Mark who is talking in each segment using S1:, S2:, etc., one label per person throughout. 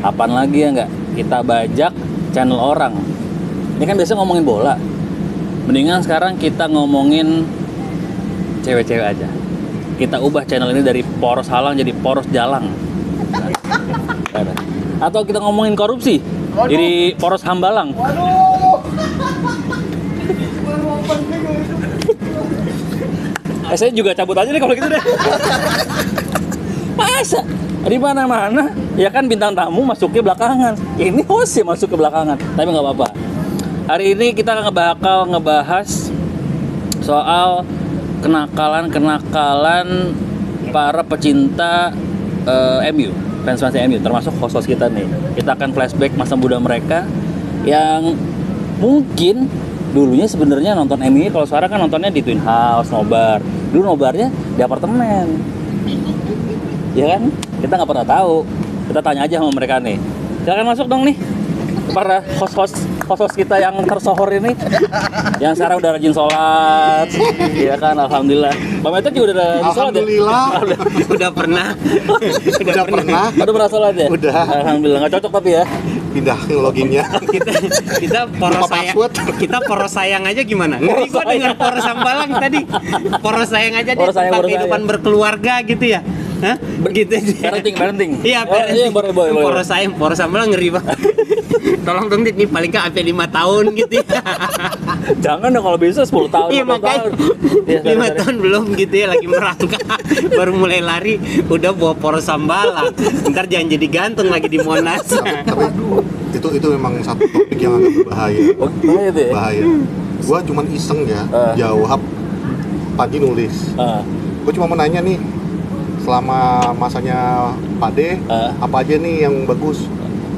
S1: Kapan lagi ya nggak kita bajak channel orang? Ini kan biasa ngomongin bola. Mendingan sekarang kita ngomongin cewek-cewek aja. Kita ubah channel ini dari poros halang jadi poros jalang. Atau kita ngomongin korupsi, jadi poros hambalang. Saya juga cabut aja deh kalau gitu deh. Masa di mana-mana ya kan bintang tamu masuknya belakangan. Ini host sih masuk ke belakangan, tapi nggak apa-apa. Hari ini kita bakal ngebahas soal kenakalan para pecinta MU, fans MU, termasuk host kita nih. Kita akan flashback masa muda mereka yang mungkin dulunya sebenarnya nonton MU, kalau sekarang kan nontonnya di Twin House, nobar. Dulu nobarnya di apartemen. Ya kan? Kita nggak pernah tahu. Kita tanya aja sama mereka nih. Silakan masuk dong nih. Para host kita yang tersohor ini, yang sekarang udah rajin sholat, ya kan, alhamdulillah. Pak Meta juga udah rajin sholat ya?
S2: Alhamdulillah.
S1: Udah pernah.
S2: Udah pernah.
S1: Udah pernah sholat ya?
S2: Udah.
S1: Alhamdulillah, nggak cocok tapi ya.
S2: Pindah ke loginnya.
S3: kita poros sayang aja gimana? Ngeri gua dengar poros sambalang tadi. Poros sayang aja dia tentang kehidupan berkeluarga gitu ya. Hah? Begitu aja.
S1: Parenting.
S3: Iya,
S1: boleh.
S3: Poros sayang, poros sambalang ngeri banget. Tolong dong Dit, nih paling nggak sampai 5 tahun gitu ya.
S1: Jangan dong kalau bisa 10 tahun.
S3: Iya makanya 5 tahun belum gitu ya, lagi merangkak. Baru mulai lari udah bawa poros sambalang. Ntar jangan jadi gantung lagi di Monas.
S2: Tapi itu memang satu topik yang agak berbahaya.
S1: Oh, bahaya tuh ya?
S2: Bahaya. Gua cuman iseng ya jawab. Pagi nulis. Gua cuma mau nanya nih, selama masanya Pak D, apa aja nih yang bagus?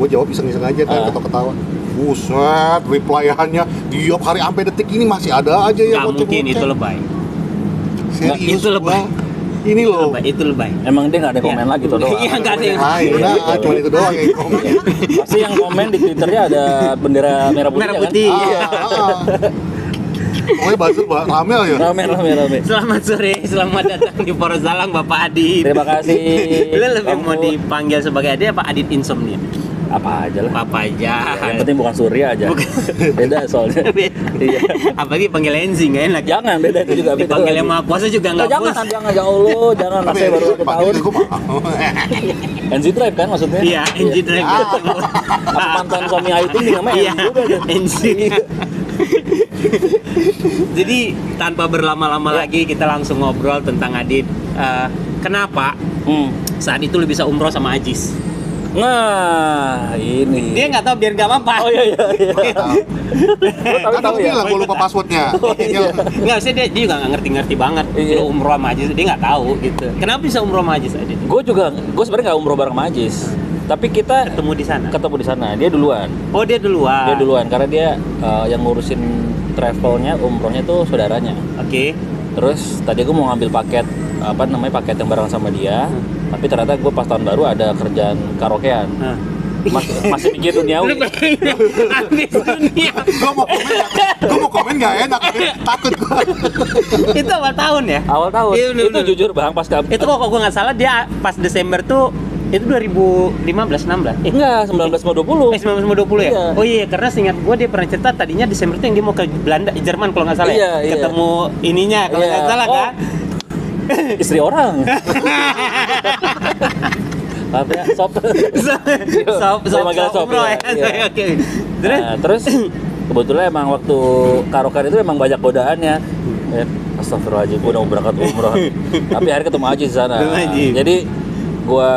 S2: Gue jawab iseng-iseng aja kan, ketawa-ketawa. Buset, reply-annya tiap hari sampai detik ini masih ada aja ya.
S3: Nggak mungkin, itu lebay.
S2: Serius,
S3: itu lebay.
S2: Ini loh.
S3: Itu lebay.
S1: Emang dia nggak ada komen lagi tuh doang.
S3: Iya, nggak ada yang
S2: lain. Nah, cuma itu doang yang komen.
S1: Pasti yang komen di Twitternya ada bendera merah putih.
S3: Merah putih.
S1: Kan?
S2: Pokoknya buzzer rame ya.
S1: Rame.
S3: Selamat sore, selamat datang di Poros Zalang Bapak Adit.
S1: Terima kasih.
S3: Lu lebih mau dipanggil sebagai Adit apa Adit Insomnia?
S1: Apa aja lah.
S3: Apa aja.
S1: Yang penting bukan Surya aja. Beda soalnya. Iya.
S3: Apalagi panggil Enzi nggak enak.
S1: Jangan, beda itu juga.
S3: Dipanggil yang Maha Kuasa juga nggak puas.
S1: Jangan, ya Allah, jangan. Saya baru 1 tahun. NZ Drive kan maksudnya?
S3: Iya, NZ Drive.
S1: Apa mantan suami Ayu Ting namanya
S3: Iya,
S1: NZ juga.
S3: NZ. Jadi tanpa berlama-lama lagi kita langsung ngobrol tentang Adit. Kenapa saat itu lu bisa umroh sama Ajis?
S1: Nah, ini.
S3: Dia nggak tahu biar nggak apa-apa.
S1: Oh iya.
S2: Kan aku bilang gue lupa passwordnya.
S3: Nggak sih, dia juga nggak ngerti banget. Lu umroh sama Ajis, dia nggak tahu gitu. Kenapa bisa umroh sama Ajis, Adit?
S1: Gue sebenarnya nggak umroh bareng sama Ajis. Tapi kita
S3: ketemu di sana.
S1: Dia duluan.
S3: Oh, dia duluan
S1: Karena dia yang ngurusin travelnya, umrohnya tuh saudaranya.
S3: Oke.
S1: Terus tadi gue mau ngambil paket paket yang bareng sama dia. Tapi ternyata gue pas tahun baru ada kerjaan karaokean. Masih mikir duniawi.
S3: Habis dunia.
S2: Gue mau komen nggak enak, takut gue.
S3: Itu awal tahun ya?
S1: Awal tahun.
S3: Iya,
S1: itu jujur Bang, pas
S3: itu kok gue nggak salah dia pas Desember tuh itu 2015-16?
S1: Enggak, 19 mau 20.
S3: 19 mau 20 ya?
S1: Iya.
S3: Oh iya, karena seingat gue dia pernah cerita tadinya Desember tuh yang dia mau ke Belanda, Jerman kalau nggak salah
S1: Iya.
S3: Ketemu ininya kalau nggak salah kan?
S1: Istri orang. Apa ya? Sop
S3: umroh ya. Oke.
S1: Terus kebetulan emang waktu karaokean itu emang banyak godaannya. Astagfirullahaladzim, gue udah mau berangkat umroh. Tapi akhirnya ketemu Aji di sana. Jadi gua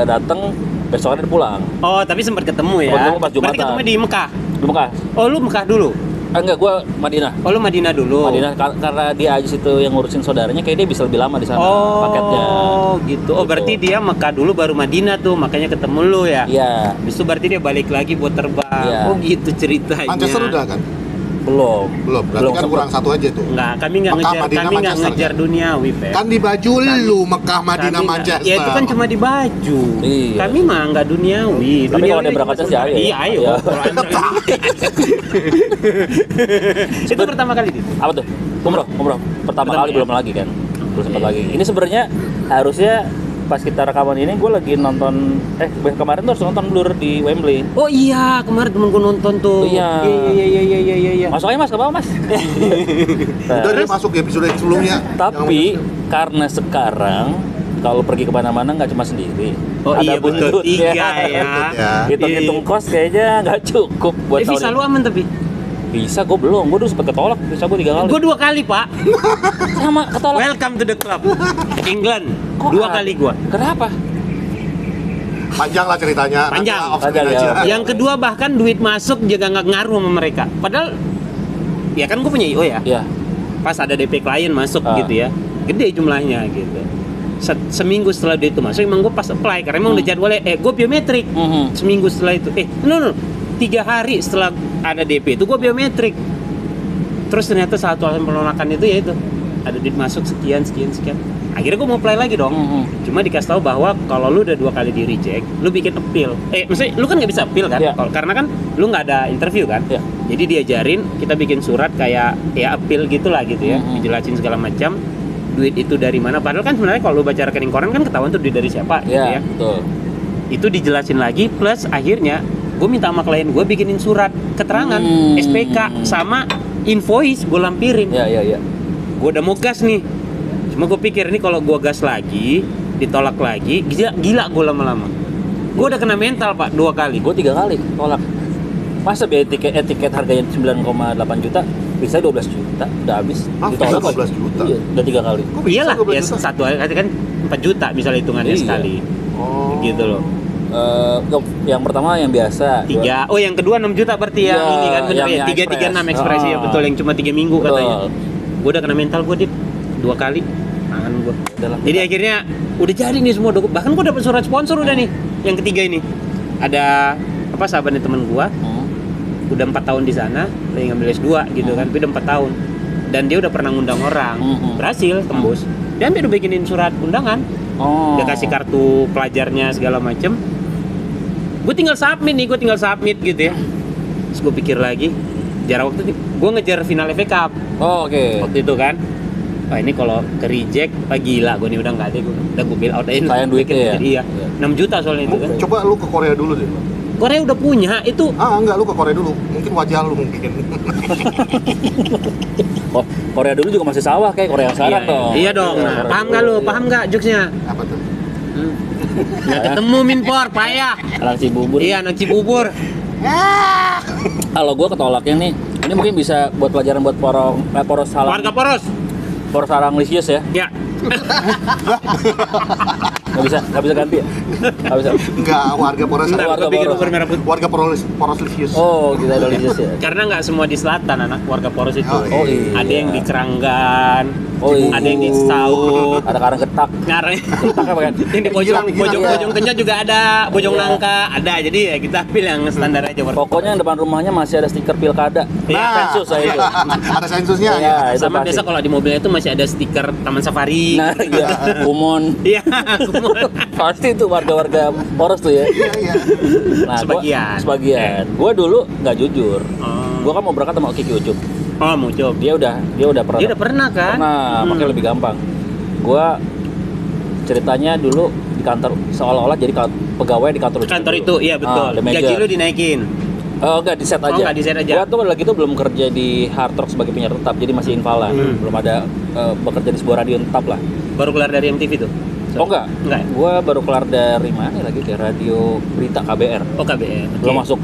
S1: dateng, besoknya dia pulang.
S3: Oh, tapi sempat ketemu ya?
S1: Ketemu pas Jumatan.
S3: Berarti ketemu di Mekah?
S1: Di Mekah.
S3: Oh, lu Mekah dulu?
S1: Enggak, gua Madinah.
S3: Oh, lu Madinah dulu?
S1: Madinah, karena dia Aji itu yang ngurusin saudaranya, kayak dia bisa lebih lama di sana paketnya.
S3: Oh, gitu. Oh, berarti dia Mekah dulu baru Madinah tuh, makanya ketemu lu ya?
S1: Iya.
S3: Habis itu berarti dia balik lagi buat terbang.
S1: Iya.
S3: Oh, gitu ceritanya.
S2: Manchester udah kan?
S1: Belum.
S2: Berarti kan kurang satu aja tuh.
S3: Enggak, kami nggak ngejar duniawi, Pe.
S2: Kan di baju lu Mekah, Madinah, Manchester.
S3: Ya itu kan cuma di baju.
S1: Iya.
S3: Kami mah nggak duniawi.
S1: Tapi kalau dia berangkatnya sih ayo.
S3: Iya, ayo. Itu pertama kali itu.
S1: Apa tuh? Umroh. Pertama kali belum lagi kan. Belum sempat lagi. Ini sebenarnya harusnya pas kita rekaman ini gue lagi nonton kemarin tuh harus nonton Blur di Wembley.
S3: Oh iya, kemarin temen gue nonton tuh.
S1: Iya.
S3: Iya.
S1: Masuk aja Mas, ke bawah Mas.
S2: Udah dia masuk di episode sebelumnya.
S1: Tapi karena sekarang kalau pergi kemana-mana nggak cuma sendiri.
S3: Oh
S1: ada
S3: iya betul, 3 ya.
S1: Hitung-hitung kos kayaknya nggak cukup buat tahun
S3: visa
S1: ini.
S3: lu aman tapi?
S1: Visa gue belum, gue dulu sempet ketolak, visa gue 3 kali.
S3: Gue 2 kali pak.
S1: Sama ketolak.
S3: Welcome to the club. England.
S1: Kok
S3: 2 kali gue.
S1: Kenapa?
S2: Panjang lah ceritanya.
S3: Panjang.
S1: Panjang, ya.
S3: Yang kedua bahkan duit masuk juga nggak ngaruh sama mereka. Padahal ya kan gue punya IO ya.
S1: Iya.
S3: Pas ada DP klien masuk gitu ya, gede jumlahnya gitu. Seminggu setelah dia itu masuk, emang gue pas apply karena emang udah jadwalnya, gue biometrik. Seminggu setelah itu, 3 hari setelah ada DP itu gue biometrik. Terus ternyata saat alasan penolakan itu ya itu ada duit masuk sekian. Akhirnya gue mau apply lagi dong. Cuma dikasih tahu bahwa kalau lu udah 2 kali di reject, lu bikin appeal. Maksudnya lu kan nggak bisa appeal kan?
S1: Yeah.
S3: Karena kan lu nggak ada interview kan?
S1: Yeah.
S3: Jadi diajarin, kita bikin surat kayak ya appeal gitulah gitu ya, dijelasin segala macam. Duit itu dari mana? Padahal kan sebenarnya kalau lu baca rekening koran kan ketahuan tuh duit dari siapa gitu ya.
S1: Betul.
S3: Itu dijelasin lagi, plus akhirnya gue minta sama klien gue bikinin surat keterangan SPK sama invoice gue lampirin.
S1: Iya.
S3: Gue udah mau gas nih, cuma gue pikir ini kalau gue gas lagi ditolak lagi gila gue lama-lama. Gue udah kena mental pak 2 kali.
S1: Gue 3 kali tolak. Masa biaya tiket harganya 9,8 juta, bisa 12 juta, udah habis.
S2: Ditolak 12 juta?
S1: Iya, udah 3 kali.
S3: Iyalah, ya satu hari kan 4 juta misalnya hitungannya sekali.
S2: Oh.
S3: Gitu loh.
S1: Yang pertama yang biasa
S3: 3. Oh yang kedua 6 juta berarti ya, ini kan bener ya, 336 ekspresi ya betul, yang cuma 3 minggu katanya. Gue udah kena mental gue 2 kali tangan gue. Jadi akhirnya udah jadi nih semua, bahkan gue dapet surat sponsor udah nih. Yang ketiga ini ada sahabatnya temen gue, udah 4 tahun di sana, lagi ngambil S2 gitu kan, tapi udah 4 tahun dan dia udah pernah ngundang orang, berhasil tembus, dan dia udah bikinin surat undangan, udah kasih kartu pelajarnya segala macem. Gue tinggal submit gitu ya. Terus gue pikir lagi, jarak waktu gue ngejar final FA Cup.
S1: Oke.
S3: Waktu itu kan, wah ini kalau ke reject, gila gue nih udah nggak ada, udah gue bail out aja.
S1: Sayang duitnya ya?
S3: Iya, 6 juta soalnya itu kan.
S2: Coba lu ke Korea dulu deh.
S3: Korea udah punya itu.
S2: Enggak, lu ke Korea dulu. Mungkin wajah lu mungkin.
S1: Korea dulu juga masih sawah kayak Korea sekarang dong.
S3: Iya dong. Nah, paham nggak jokesnya?
S2: Apa tuh?
S3: Nggak ketemu Minpor, payah.
S1: Anak Cibubur.
S3: Iya, anak Cibubur.
S1: Kalau gue ketolaknya nih, ini mungkin bisa buat pelajaran buat poros salang.
S3: Warga poros.
S1: Poros salang lisius ya.
S3: Ya.
S1: Nggak bisa ganti ya? Nggak bisa.
S2: Enggak, warga poros. Warga poros lisius.
S1: Oh, gitu ada lisius ya.
S3: Karena nggak semua di selatan anak warga poros itu.
S1: Oh, iya.
S3: Ada yang di Keranggan.
S1: Oh, iya.
S3: Ada yang di Saut.
S1: Ada Karang Ketak.
S3: Ketak apa kan? Yang di Bojong Kenyat juga ada, Bojong Nangka ada. Jadi ya kita pilih yang standar aja.
S1: Pokoknya yang depan rumahnya masih ada stiker pilkada. Sensus saya itu.
S2: Ada sensusnya ya.
S3: Sama biasa kalau di mobilnya itu masih ada stiker Taman Safari.
S1: Nah, iya. Kumon.
S3: Iya, Kumon.
S1: Pasti itu warga-warga poros tuh ya.
S2: Iya.
S1: Nah,
S3: sebagian.
S1: Gue dulu nggak jujur. Gue kan mau berangkat sama Kiki Ucup.
S3: Oh, mau coba.
S1: Dia udah pernah.
S3: Dia udah pernah kan?
S1: Pernah, makanya lebih gampang. Gua ceritanya dulu di kantor seolah-olah jadi pegawai di kantor
S3: itu, iya betul. Gaji lu dinaikin.
S1: Enggak, di set aja.
S3: Oh, enggak di set aja.
S1: Gua tuh lagi itu belum kerja di Hard Rock sebagai penyiar tetap, jadi masih invala. Belum ada bekerja di sebuah radio tetap lah.
S3: Baru keluar dari MTV tuh?
S1: Oh enggak. Gua baru keluar dari mana lagi, kayak radio berita KBR.
S3: Oh, KBR.
S1: Belum masuk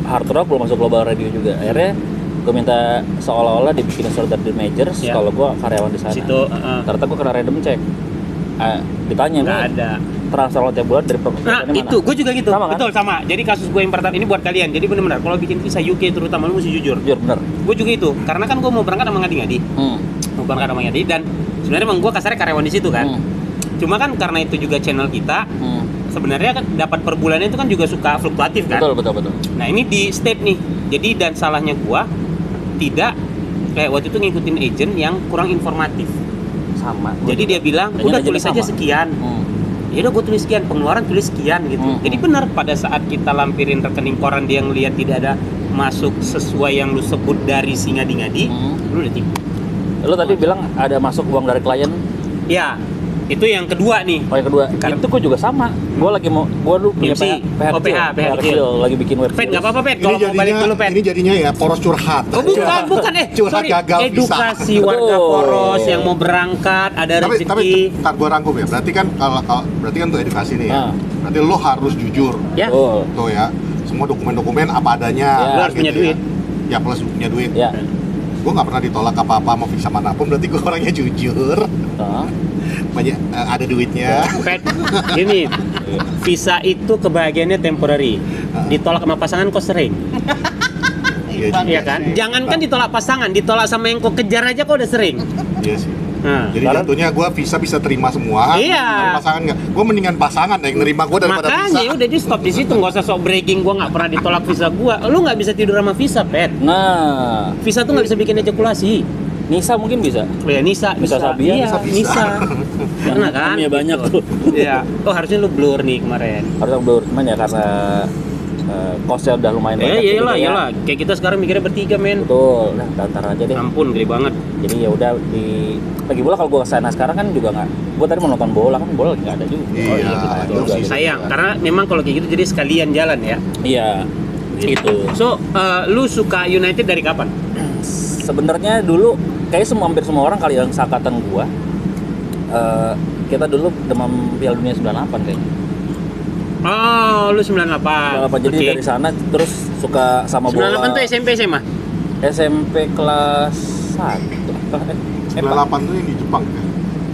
S1: Hard Rock, belum masuk Global Radio juga. Akhirnya gue minta seolah-olah dibikin surat dari Majors kalau gue karyawan di sana. Ternyata gue kena random check. Ditanya
S3: nggak ada
S1: transfer lo tiap bulan dari
S3: mana? Itu gue juga gitu. Sama, kan? Betul sama. Jadi kasus gue yang pertama ini buat kalian. Jadi benar-benar kalau bikin visa UK terutama lu mesti jujur.
S1: Jujur bener.
S3: Gue juga itu. Karena kan gue mau berangkat sama ngadi-ngadi. Mau berangkat sama ngadi dan sebenarnya emang gue kasarnya karyawan di situ kan. Cuma kan karena itu juga channel kita. Sebenarnya kan dapat per bulannya itu kan juga suka fluktuatif kan.
S1: Betul.
S3: Nah ini di step nih. Jadi dan salahnya gue tidak kayak waktu itu ngikutin agent yang kurang informatif.
S1: Sama.
S3: Jadi dia bilang udah tulis aja sekian. Ya udah gue tulis sekian, pengeluaran tulis sekian gitu. Jadi benar pada saat kita lampirin rekening koran dia ngelihat tidak ada masuk sesuai yang lu sebut dari si ngadi-ngadi, lu udah tipu.
S1: Lu tadi bilang ada masuk uang dari klien?
S3: Ya. Itu yang kedua nih.
S1: Oh, yang kedua. Itu gue juga sama. Gue lagi mau, gue dulu punya PH kecil, lagi bikin web.
S3: Pet, nggak apa-apa Pet. Kalau mau balik dulu Pet.
S2: Ini jadinya ya poros curhat.
S3: Oh bukan
S2: curhat gagal
S3: edukasi warga poros yang mau berangkat, ada rezeki.
S2: Tapi tak gue rangkum ya. Berarti kan berarti kan untuk edukasi nih ya. Berarti lo harus jujur.
S3: Ya.
S2: Tuh ya. Semua dokumen-dokumen apa adanya.
S3: Lo harus punya duit.
S2: Ya plus punya duit.
S1: Ya.
S2: Gue nggak pernah ditolak apa-apa mau visa manapun, berarti gue orangnya jujur. Banyak ada duitnya.
S3: Pet, gini, visa itu kebahagiaannya temporary. Ditolak sama pasangan kok sering. Iya kan? Jangankan ditolak pasangan, ditolak sama yang kau kejar aja kok udah sering.
S2: Iya sih. Jadi jatuhnya gue bisa terima semua.
S3: Iya.
S2: Pasangan nggak? Gue mendingan pasangan yang nerima gue daripada visa.
S3: Makanya udah di stop di situ, nggak usah sok bragging. Gue nggak pernah ditolak visa gue. Lu nggak bisa tidur sama visa, Pet.
S1: Nah,
S3: visa tuh nggak bisa bikin ejakulasi.
S1: Nisa mungkin bisa.
S3: Oh ya Nisa
S1: Sabia.
S3: Iya, Nisa. Karena kan?
S1: Iya banyak tuh.
S3: Iya. Oh harusnya lu blur nih kemarin.
S1: Harusnya blur, cuman ya karena kosnya udah lumayan banyak.
S3: Iyalah. Kayak kita sekarang mikirnya bertiga, men.
S1: Betul. Nah, datar aja deh.
S3: Ampun, gede banget.
S1: Jadi ya udah lagi bola kalau gue kesana sekarang kan juga nggak. Gue tadi mau nonton bola kan bola lagi nggak ada juga.
S2: Iya.
S3: Sayang, karena memang kalau kayak gitu jadi sekalian jalan ya.
S1: Iya. Gitu.
S3: So, lu suka United dari kapan?
S1: Sebenarnya dulu kayak hampir semua orang kali yang seangkatan gua kita dulu demam Piala Dunia 98 kayaknya.
S3: Oh, lu 98.
S1: Jadi dari sana terus suka sama
S3: 98
S1: bola.
S3: 98 tuh SMP SMA?
S1: SMP kelas 1.
S2: 98 tuh yang di Jepang kan?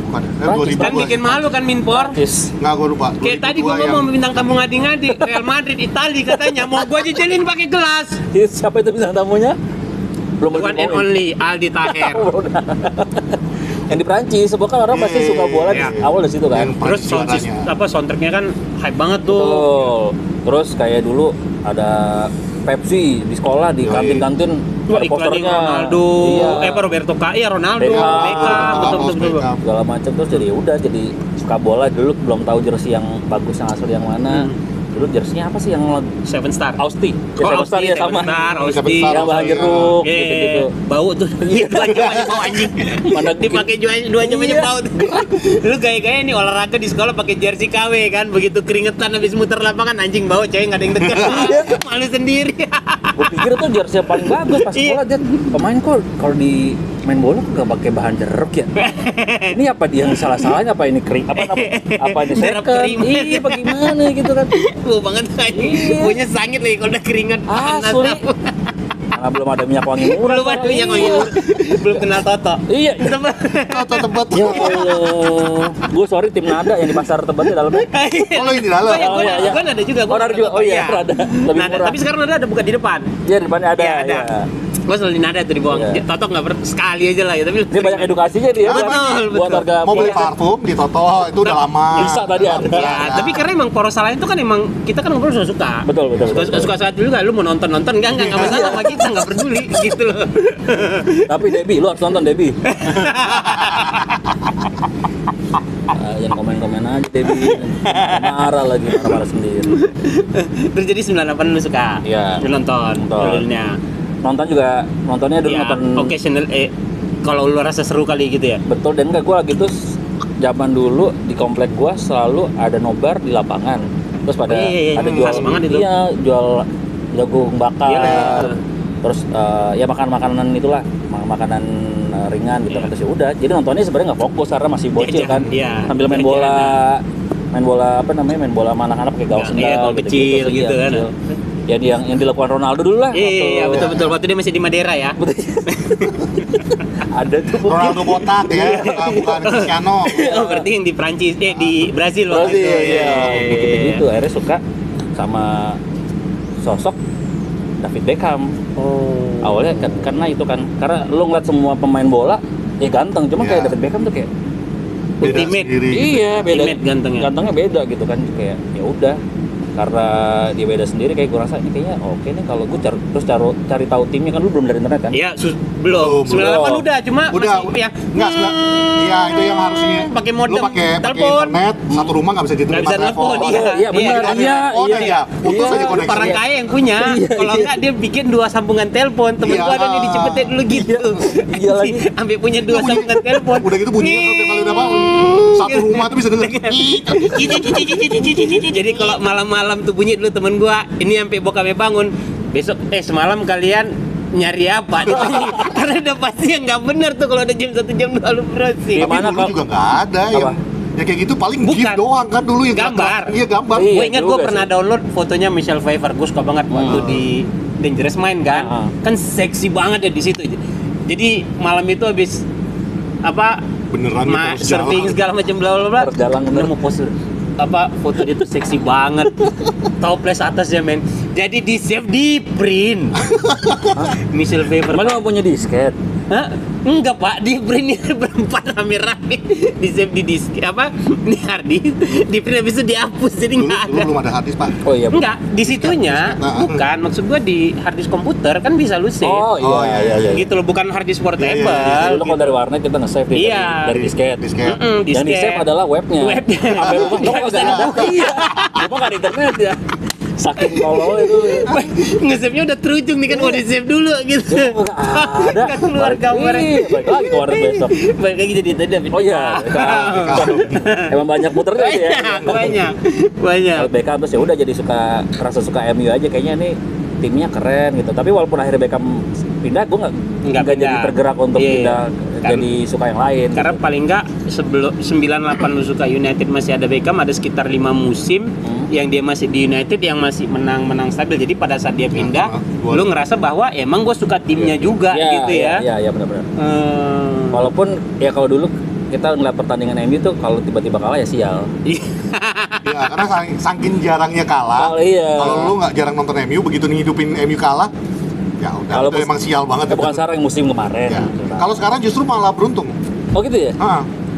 S2: Bukan. 2000
S3: Kan bikin malu kan Minpor?
S2: Nggak, gue lupa.
S3: Kayak tadi gua ngomong bintang tamu ngadi-ngadi Real Madrid Itali katanya mau gua jejelin pakai gelas.
S1: Siapa itu bintang tamunya? Belum
S3: One and only Aldi Taher.
S1: Yang di Prancis, sebuah kan orang pasti suka bola di awal dari situ kan.
S3: Terus soundtracknya kan hype banget tuh.
S1: Betul. Terus kayak dulu ada Pepsi di sekolah di kantin-kantin ada posternya
S3: Ronaldo, Roberto Ronaldo, Beckham, betul.
S1: Segala macam terus jadi udah jadi suka bola dulu belum tahu jersey yang bagus yang asli yang mana. Dulu jersinya apa sih yang
S3: Seven Star?
S1: Austi.
S3: Seven Star ya sama.
S1: Austi yang bahan jeruk gitu.
S3: Bau tuh. Dua-duanya bau anjing. Mana dipakai dua-duanya bau. Lu gaya-gaya nih olahraga di sekolah pakai jersey KW kan, begitu keringetan habis muter lapangan anjing bau cewek enggak ada yang deket. Malu sendiri.
S1: Gue pikir tuh jersey yang paling bagus pas sekolah dia pemain kok kalau di main bola kok gak pakai bahan jeruk ya? Ini apa dia yang salah-salahnya apa ini kering apa ini second? Iya bagaimana gitu kan?
S3: Bau banget anjing. Baunya sangit lagi kalau udah keringat.
S1: Asli. Karena belum ada minyak wangi murah.
S3: Belum ada minyak wangi murah. Belum kenal Toto.
S1: Iya.
S2: Toto Tebet.
S1: Ya Allah. Gue sorry tim Nada yang di pasar Tebet di dalamnya.
S2: Oh lo ini di dalam.
S3: Oh iya. Kan ada juga.
S1: Ada juga. Oh iya ada. Lebih murah.
S3: Tapi sekarang ada bukan di depan.
S1: Iya di depannya ada.
S3: Iya. Gue selalu di Nada tuh di bawah. Toto nggak sekali aja lah ya. Tapi
S1: dia banyak edukasinya dia.
S3: Betul.
S1: Buat warga.
S2: Mau beli parfum di Toto itu udah lama.
S1: Bisa tadi ada.
S3: Tapi karena emang poros salahnya itu kan emang kita kan ngobrol suka.
S1: Betul.
S3: Suka saat dulu nggak lu mau nonton enggak masalah sama kita nggak peduli gitu loh.
S1: Tapi Debbie lu harus nonton Debbie. Jangan komen-komen aja Debbie. Marah sendiri.
S3: Terus jadi 98 lu suka?
S1: Iya.
S3: Lu nonton dulunya.
S1: Nontonnya dulu nonton
S3: occasional kalau lu rasa seru kali gitu ya.
S1: Betul dan enggak gua lagi tuh zaman dulu di komplek gua selalu ada nobar di lapangan. Terus pada ada jual itu. Iya, jual jagung bakar. Terus ya makanan itulah, makanan ringan gitu kan. Terus ya udah. Jadi nontonnya sebenarnya nggak fokus karena masih bocil kan. Sambil main bola apa namanya? Main bola sama anak-anak pakai gaul sendal
S3: kecil gitu kan.
S1: Yang dilakukan Ronaldo dulu lah.
S3: Iya, betul. Waktu dia masih di Madeira ya.
S1: Ada tuh
S2: Ronaldo botak ya, bukan Cristiano.
S3: Oh, berarti yang di Prancis, di Brazil
S1: loh. Iya. Gitu akhirnya suka sama sosok David Beckham. Awalnya karena itu kan, karena lo ngeliat semua pemain bola ya ganteng, cuma kayak David Beckham tuh kayak
S3: ultimate.
S1: Iya, beda.
S3: Ultimate
S1: Gantengnya beda gitu kan, kayak ya udah. Karena dia beda sendiri kayak gue rasa ini kayaknya oke nih kalau gue cari tahu timnya kan lu belum dari internet kan?
S3: Iya, belum. 98 udah, cuma masih ya.
S2: Iya, itu yang harusnya
S3: pakai modem.
S2: Lu pakai internet, satu rumah enggak bisa
S3: telepon.
S1: Iya, benar. Iya.
S2: Putus aja koneksi.
S3: Orang kaya yang punya. Kalau enggak dia bikin 2 sambungan telepon. Temen gua ada nih dicepetin dulu gitu.
S1: Iya lagi.
S3: Sampai punya 2 sambungan telepon.
S2: Udah gitu bunyinya apa satu rumah tuh bisa denger.
S3: Jadi kalau malam-malam tuh bunyi dulu temen gua, ini sampai bokapnya bangun. Besok semalam kalian nyari apa? Karena udah pasti yang nggak benar tuh kalau ada jam 1 jam 2 lu browsing.
S2: Tapi dulu juga nggak ada yang kayak gitu, paling GIF doang kan dulu yang
S3: gambar.
S2: Iya gambar.
S3: Gue ingat gue pernah download fotonya Michelle Pfeiffer, gue suka banget waktu di Dangerous Mind kan, kan seksi banget ya di situ. Jadi malam itu habis apa?
S2: Beneran
S3: surfing segala macam bla bla bla. Nemu pose apa foto dia tuh seksi banget. Toples atas ya men. Jadi di save di print. Michelle Pfeiffer.
S1: Mana nggak punya disket?
S3: Hah? Enggak pak, di print berempat rame-rame. Di save di disk apa? Di hard disk. Di print habis itu dihapus jadi nggak ada.
S2: Dulu belum ada hard disk pak.
S1: Oh iya.
S3: Enggak, di situnya bukan. Maksud gua di hard disk komputer kan bisa lu save.
S1: Oh iya.
S3: Gitu loh, bukan hard disk portable.
S1: Dulu kalau dari warnet kita nge-save dari disket. Yang di-save adalah webnya. Sampai rumah nggak ada. Iya. Apa nggak ada internet ya? Saking tolol itu.
S3: Nge-save-nya udah terujung nih kan, mau di-save dulu gitu.
S1: Ada.
S3: Kan keluar gambarnya.
S1: Balik lagi ke warnet besok.
S3: Balik lagi jadi tadi.
S1: Oh iya. Emang banyak muternya ya.
S3: Banyak.
S1: Kalau Beckham terus ya udah jadi rasa suka MU aja kayaknya nih, timnya keren gitu. Tapi walaupun akhirnya Beckham pindah, gue nggak jadi tergerak untuk pindah jadi suka yang lain.
S3: Karena gitu. Paling nggak sebelum 98 lu suka United masih ada Beckham, ada sekitar 5 musim yang dia masih di United yang masih menang stabil. Jadi pada saat dia pindah, lu ngerasa bahwa emang gue suka timnya juga gitu ya.
S1: Iya benar-benar. Walaupun ya kalau dulu kita ngeliat pertandingan MU tuh kalau tiba-tiba kalah ya sial.
S2: Iya, karena saking jarangnya kalah. Kalau lu nggak jarang nonton MU, begitu ngidupin MU kalah, ya udah. Kalau itu emang sial banget.
S1: Bukan sekarang yang musim kemarin.
S2: Ya. Kalau sekarang justru malah beruntung.
S1: Oh gitu ya?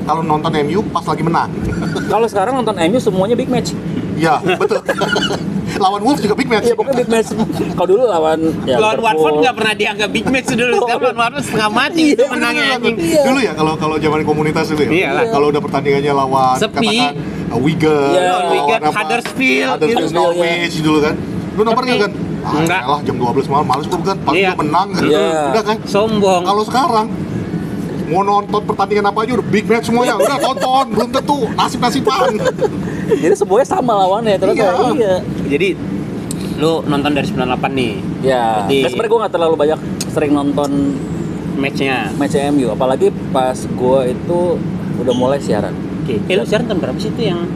S2: Kalau nonton MU pas lagi menang.
S1: Kalau sekarang nonton MU semuanya big match.
S2: Iya, betul. Lawan Wolves juga big match.
S1: Iya, pokoknya big match. Kalau dulu lawan
S3: Watford nggak pernah dianggap big match dulu. Sekarang lawan Watford setengah mati itu menangnya anjing.
S2: Dulu ya kalau zaman komunitas itu ya. Kalau udah pertandingannya lawan katakan Wigan,
S3: Huddersfield,
S2: Norwich dulu kan. Lu nomor nggak kan?
S3: Enggak.
S2: Lah jam 12 malam males gua kan. Pas gua menang udah kan.
S3: Sombong.
S2: Kalau sekarang mau nonton pertandingan apa aja udah big match semuanya, udah tonton, belum tentu nasib-nasiban.
S1: Jadi semuanya sama lawannya terus iya.
S3: Jadi lu nonton dari 98 nih.
S1: Ya. Sebenarnya gue nggak terlalu banyak sering nonton
S3: match
S1: MU, apalagi pas gue itu udah mulai siaran.
S3: Oke. Lu siaran tahun berapa sih itu yang?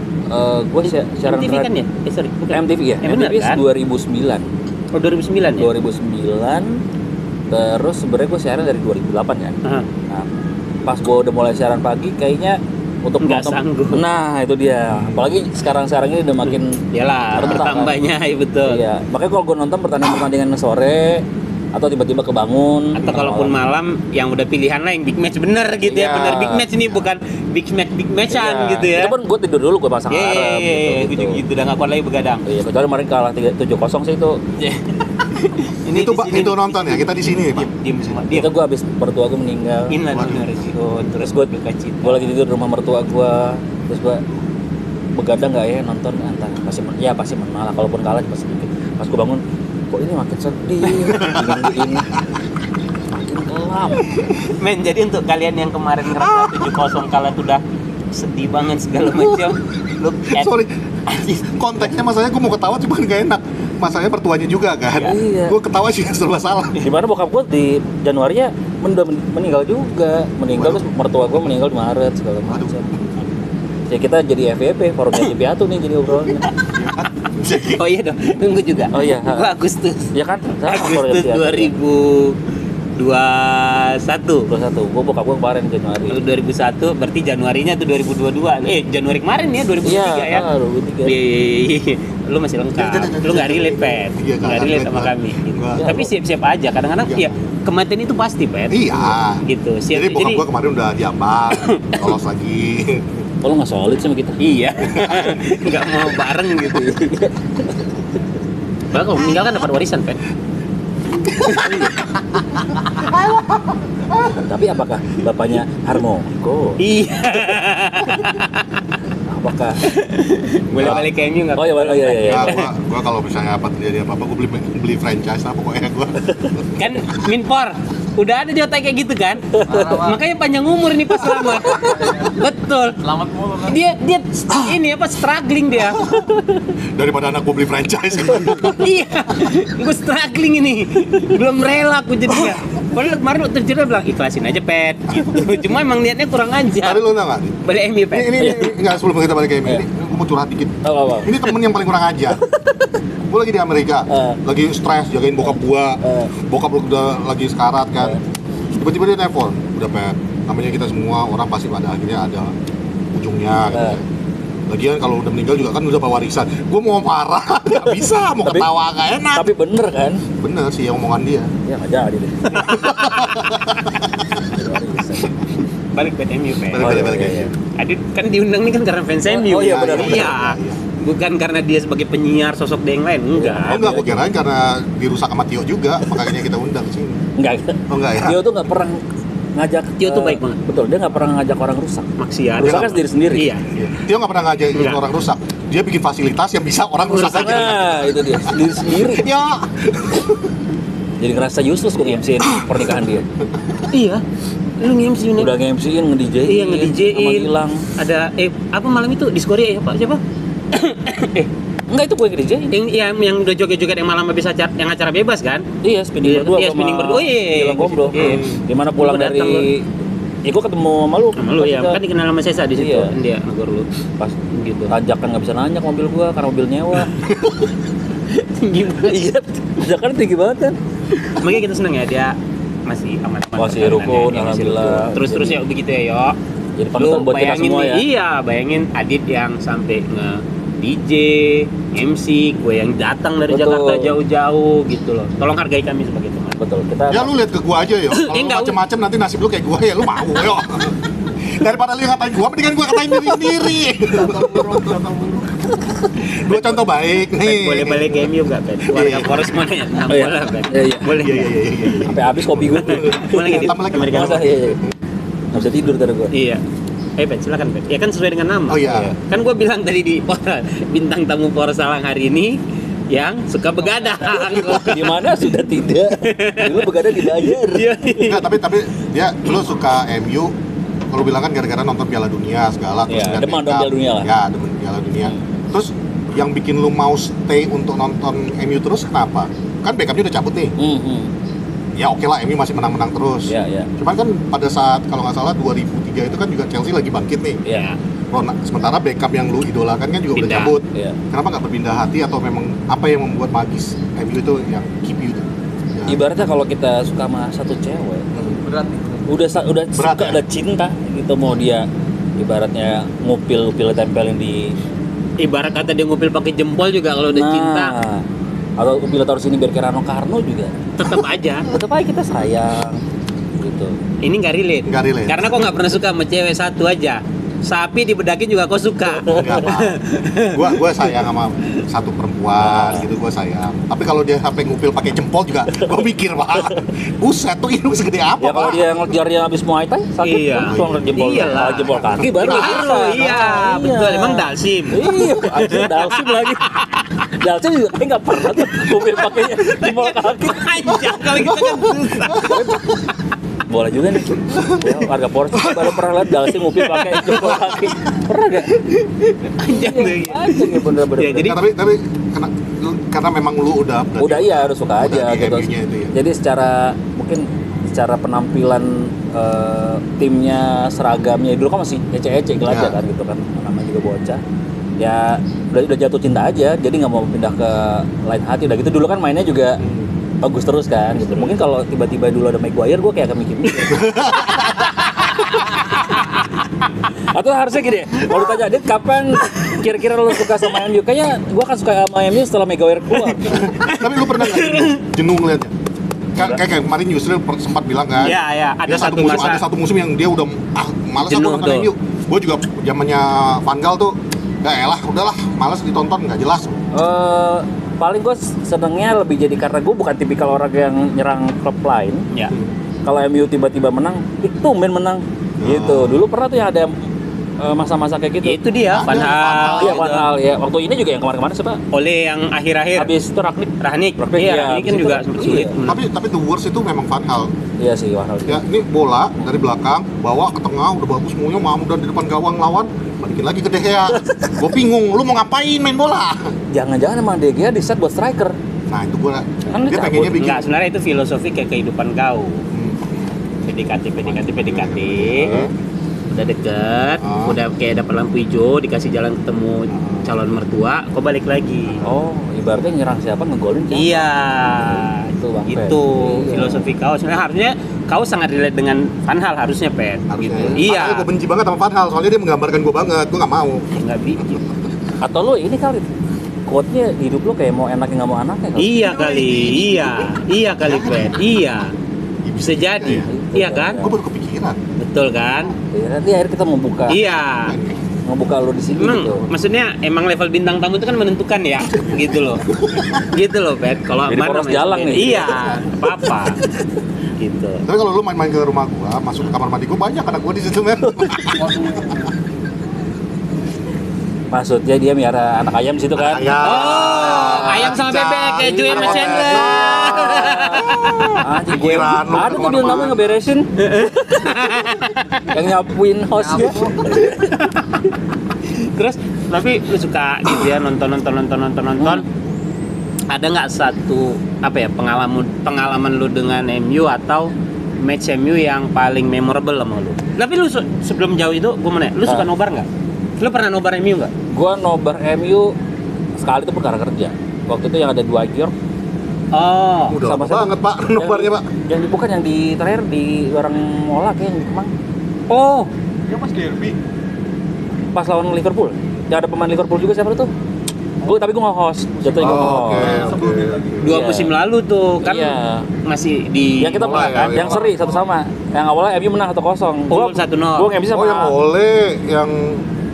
S1: Gue siaran
S3: MTV kan ya? Sorry, bukan.
S1: MTV ya.
S3: MTV
S1: kan? 2009.
S3: Oh 2009 ya?
S1: 2009. Terus sebenarnya gue siaran dari 2008 kan. Nah, pas gue udah mulai siaran pagi kayaknya untuk
S3: nggak
S1: nonton,
S3: sanggup.
S1: Nah itu dia, apalagi sekarang ini udah makin
S3: bertambahnya kan? Betul.
S1: Iya, makanya kalau gue nonton pertandingan sore atau tiba-tiba kebangun
S3: atau kalaupun malam yang udah pilihan lah yang big match bener gitu ya, bener big match ini bukan big matchan gitu ya.
S1: Itu pun gue tidur dulu, gue pasang alarm
S3: gitu udah nggak kuat lagi begadang.
S1: Iya, kecuali kemarin kalah 7-0 sih itu.
S2: Itu nonton ya, kita di sini Pak.
S1: Itu gue habis mertua gue meninggal. Terus gue lagi tidur di rumah mertua gue, terus gue begadang nggak ya nonton, entah pasti menang lah, kalaupun kalah pasti sedikit. Pas gue bangun, kok ini makin sedih, ini makin kelam.
S3: Men, jadi untuk kalian yang kemarin ngerasa 7-0 kalah tuh udah sedih banget segala macam.
S2: Sorry, konteksnya masalahnya gue mau ketawa cuma gak enak. Masalahnya pertuanya juga kan. Iya. Gue ketawa sih serba salah.
S1: Dimana bokap gue di Januari ya meninggal juga. Terus mertua gue meninggal di Maret segala macam. Ya kita jadi FVP, forum TV Piatu nih jadi obrolannya.
S3: Oh iya dong, tunggu juga.
S1: Oh iya.
S3: Gue Agustus.
S1: Ya kan?
S3: Agustus 2021.
S1: Gue bokap gue kemarin Januari.
S3: 2001 berarti Januarinya tuh 2022. Januari kemarin ya 2003 ya.
S1: 2003.
S3: Lu masih lengkap. Lu enggak relate, Pet. Enggak relate sama kami. Gitu. Tapi siap-siap aja. Kadang-kadang ya kematian itu pasti, Pet.
S2: Iya.
S3: Gitu.
S2: Jadi bokap gue kemarin udah diambang, lolos lagi.
S1: Kalau nggak solid sama kita.
S3: Iya. Nggak mau bareng gitu. Bahkan kalau meninggal kan dapat warisan, Pet.
S1: Tapi apakah bapaknya Harmoko?
S3: Iya.
S1: Apakah
S3: boleh balik ke MU nggak?
S1: Oh iya.
S2: Gua kalau misalnya apa terjadi apa gue beli franchise lah pokoknya gue.
S3: Kan Minpor. Udah ada di otak kayak gitu kan? Makanya panjang umur ini Pak Slamet. Betul.
S4: Selamat mulu kan.
S3: Dia ini apa struggling dia.
S2: Daripada anak gue beli franchise.
S3: Iya. Gue struggling ini. Belum rela aku jadinya. Padahal kemarin waktu terjadi bilang ikhlasin aja Pet gitu. Cuma emang niatnya kurang aja.
S2: Tadi lu enggak?
S3: Balik MU Pet.
S2: Ini enggak, sebelum kita balik ke MU ini, gue mau curhat dikit. Ini temen yang paling kurang ajar. Gue lagi di Amerika, lagi stres jagain bokap gua. Bokap lu udah lagi sekarat kan. Tiba-tiba dia telepon, udah Pet, namanya kita semua orang pasti pada akhirnya ada ujungnya gitu. Lagian kalau udah meninggal juga kan udah pewarisan. Gue mau marah, nggak bisa, mau ketawa nggak enak.
S1: Tapi bener kan?
S2: Bener sih yang omongan dia.
S1: Ya nggak jadi deh.
S3: Balik Pet MU Pet.
S2: Balik.
S3: Adit kan diundang nih kan karena fans MU.
S1: Oh iya benar.
S3: Iya. Bukan karena dia sebagai penyiar sosok dia yang lain, enggak.
S2: Oh enggak, gue kirain karena dirusak sama Tio juga, makanya kita undang sini.
S1: Enggak.
S2: Oh enggak ya?
S1: Tio tuh nggak pernah ngajak.
S3: Tio tuh baik banget.
S1: Betul, dia nggak pernah ngajak orang rusak.
S3: Maksiat.
S1: Rusak kan sendiri-sendiri.
S3: Iya.
S2: Tio nggak pernah ngajakin orang rusak. Dia bikin fasilitas yang bisa orang rusak aja.
S1: Nah, itu dia sendiri-sendiri.
S2: Ya.
S1: Jadi ngerasa useless gue nge-MC-in pernikahan dia.
S3: Iya. Lu nge-MC-in.
S1: Udah nge-MC-in, nge-DJ-in.
S3: Iya, nge-DJ-in.
S1: Sama Gilang.
S3: Ada apa malam itu di Skoria ya, Pak? Siapa?
S1: Enggak, itu gue nge-DJ-in.
S3: Yang udah joget-joget yang malam habis acara, yang acara bebas kan?
S1: Iya, spinning berdua.
S3: Iya, spinning berdua. Iya.
S1: Gilang Gombro.
S3: Iya.
S1: Dimana pulang
S3: Gua datang,
S1: dari gue ketemu sama lu.
S3: Sama lu ya, kan dikenal sama Sesa di situ.
S1: Iya.
S3: Kan dia negor lu.
S1: Pas
S3: Gitu.
S1: tanjakan nggak bisa nanjak mobil gua karena mobil nyewa.
S3: Tinggi banget.
S1: Iya, tanjakan tinggi banget kan.
S3: Makanya kita seneng ya dia masih aman-aman.
S1: Masih rukun,
S3: Dia masih
S1: alhamdulillah.
S3: rukun. Terus ya begitu ya, yo.
S1: Jadi panutan buat kita semua
S3: nih,
S1: ya.
S3: Iya, bayangin Adit yang sampai nge-DJ, MC, gue yang datang dari
S1: Betul.
S3: Jakarta jauh-jauh gitu loh. Tolong hargai kami sebagai teman.
S1: Betul, kita
S2: Ya lu lihat ke gua aja yo. Kalau
S3: Enggak,
S2: macem-macem nanti nasib lu kayak gua ya lu mau yo. Daripada lu ngatain gua, mendingan gua katain diri sendiri. Gua contoh baik nih.
S3: Boleh balik ke MU enggak, Ben? Warga Forest mana ya?
S1: Oh, iya.
S3: Boleh, Ben.
S1: Iya.
S3: Boleh.
S2: Iya.
S1: sampai habis kopi gue.
S3: Boleh gitu.
S2: Tambah lagi.
S3: Amerika.
S1: Masa iya. Nggak bisa tidur tadi gue.
S3: Iya. Ben, silakan Ben. Ya kan sesuai dengan nama.
S2: Oh iya.
S3: Kan gua bilang tadi di bintang tamu Polres Salang hari ini yang suka begadang.
S1: Di mana sudah tidak. Dulu begadang dibayar.
S3: Iya.
S2: Enggak, tapi dia lu suka MU. Kalau bilang kan gara-gara nonton Piala Dunia segala terus
S1: Iya,
S2: ngeliat
S1: demen
S2: Beckham.
S1: Piala Dunia lah.
S2: Ya, demen Piala Dunia. Terus yang bikin lu mau stay untuk nonton MU terus kenapa? Kan Beckhamnya udah cabut nih. Ya oke lah, MU masih menang-menang terus.
S1: Iya.
S2: Cuman kan pada saat kalau nggak salah 2003 itu kan juga Chelsea lagi bangkit nih.
S1: Iya.
S2: Sementara Beckham yang lu idolakan kan juga udah
S3: Pindah.
S2: cabut.
S1: Iya.
S2: Kenapa nggak berpindah hati atau memang apa yang membuat magis MU itu yang keep you? Ya.
S1: Ibaratnya kalau kita suka sama satu cewek,
S4: Berat.
S1: udah
S2: Berat,
S1: suka,
S2: ya?
S1: udah cinta gitu, mau dia ibaratnya ngupil tempelin di
S3: Ibarat kata dia ngupil pakai jempol juga kalau udah cinta
S1: atau ngupil taruh sini biar kayak Rano Karno juga
S3: tetap aja.
S1: tetap aja kita sayang gitu.
S3: Ini nggak relate.
S2: Nggak relate.
S3: Karena kok nggak pernah suka sama cewek satu aja. Sapi dibedakin juga kau suka.
S2: Enggak apa. Gua sayang sama satu perempuan gitu, gua sayang. Tapi kalau dia sampai ngupil pakai jempol juga gua mikir, Pak. Buset tuh hidung segede apa,
S1: Ya kalau
S2: Pak?
S1: dia ngejarnya habis Muay Thai sakit
S3: Iya.
S1: kan, tuang jempol,
S3: Iyalah.
S1: jempol kaki baru
S3: Baru, iya, betul. Emang dalsim.
S1: Iya, anjir dalsim lagi. Dalsim juga kayak nggak pernah tuh ngupil pakai jempol kaki.
S3: Panjang kalau kita kan susah.
S1: Boleh juga nih. Ya, warga Polres baru pernah lihat dalsim ngupil pakai jempol kaki. Pernah gak?
S3: Panjang lagi.
S1: Anjing ya bener-bener.
S3: Ya, jadi-
S2: Nah, tapi karena memang lu udah
S1: Udah iya harus suka
S2: udah
S1: aja
S2: di
S1: gitu.
S2: MU-nya itu ya.
S1: Jadi mungkin secara penampilan timnya, seragamnya dulu kan masih ece-ece aja
S2: Ya.
S1: kan gitu kan, namanya juga bocah. Ya udah jatuh cinta aja, jadi nggak mau pindah ke lain hati. Udah gitu dulu kan mainnya juga bagus terus kan gitu. Mungkin kalau tiba-tiba dulu ada Maguire, gue kayak akan mikir-mikir. Atau harusnya gini, kalau ditanya, Dit, kapan kira-kira lo suka sama MU? Kayaknya gue akan suka sama MU setelah Maguire keluar.
S2: Tapi lu pernah nggak jenuh ngeliatnya? Kayak kemarin Yusril sempat bilang kan.
S3: Iya, ada
S2: Dia
S3: satu masa.
S2: ada satu musim yang dia udah malas aku
S3: Jenuh
S2: nonton
S3: tuh.
S2: MU. Gue juga zamannya Van Gaal tuh, elah udahlah, malas ditonton, nggak jelas.
S1: Paling gue senengnya lebih jadi karena gue bukan tipikal orang yang nyerang klub lain.
S3: Ya.
S1: Kalau MU tiba-tiba menang, itu main menang gitu. Dulu pernah tuh yang ada masa-masa kayak gitu.
S3: Ya, itu dia Van Hal.
S1: Iya, Van Hal ya. Waktu ini juga yang kemarin-kemarin siapa?
S3: Oleh yang akhir-akhir.
S1: Habis itu Rangnick.
S3: Iya, ini kan juga sempat sulit.
S2: Tapi the worst itu memang Van Hal.
S1: Iya sih, Van Hal.
S2: Ya, ini bola dari belakang, bawa ke tengah, udah bagus semuanya, udah di depan gawang lawan, balikin lagi ke De Gea. Gue bingung, lu mau ngapain main bola?
S1: Jangan-jangan emang De Gea di set buat striker.
S2: Nah, itu gue
S1: Kan
S2: dia pengennya bikin.
S3: Enggak, sebenarnya itu filosofi kayak kehidupan kau. PDKT. Udah deket, udah kayak dapat lampu hijau, dikasih jalan ketemu calon mertua, kok balik lagi.
S1: Oh, ibaratnya nyerang siapa ngegolin siapa.
S3: Iya,
S1: itu Bang Pet.
S3: itu
S1: Iya.
S3: filosofi kau. Sebenarnya harusnya kau sangat relate dengan Van Hal harusnya, Pet.
S2: Harusnya.
S3: Gitu. Iya.
S2: Makanya gue benci banget sama Van Hal, soalnya dia menggambarkan gue banget, gue nggak mau.
S3: Nggak bikin.
S1: Atau lu ini kali quote-nya hidup lu kayak mau enaknya nggak mau anaknya kali.
S3: Iya kali, Pet. Iya. Bisa jadi. Iya kan?
S2: Gue baru kepikiran.
S3: Betul kan?
S1: Iya, nanti akhirnya kita membuka
S3: Iya.
S1: lu di sini
S3: Emang,
S1: gitu.
S3: maksudnya emang level bintang tamu itu kan menentukan ya, gitu loh, Pet. Kalau
S1: Jadi poros jalang nih.
S3: Iya, apa-apa, gitu.
S2: Tapi kalau lu main-main ke rumah gua, masuk ke kamar mandi gua, banyak anak gua di situ, men.
S1: Maksudnya dia miara anak ayam di situ kan?
S3: Oh, ayam sama bebek kayak Joey sama Chandler.
S1: Anjing gue ada tuh dia namanya ngeberesin. Yang nyapuin hostnya.
S3: Terus tapi lu suka gitu ya nonton. Ada nggak satu pengalaman lu dengan MU atau match MU yang paling memorable sama lu? Tapi lu sebelum jauh itu gue mau nanya, lu suka nobar nggak? Lu pernah nobar MU nggak?
S1: Gua nobar MU sekali itu pun karena kerja. Waktu itu yang ada dua York.
S3: Oh,
S2: Udah
S1: sama
S2: lama banget, Pak, nobarnya, Pak.
S1: Yang bukan yang di terakhir di Warung Mola kayak yang di Kemang.
S3: oh,
S2: Ya pas derby.
S1: Pas lawan Liverpool. Yang ada pemain Liverpool juga siapa itu? Tapi gue nge-host. Jatuhnya gue nge-host.
S3: dua
S1: Iya.
S3: musim lalu tuh kan
S1: Iya.
S3: masih di
S1: Yang kita menang kan? Yang seri satu sama. Yang awalnya MU menang 1-0.
S3: unggul 1-0.
S1: Gue nge-MC sama.
S2: Oh, yang Ole, yang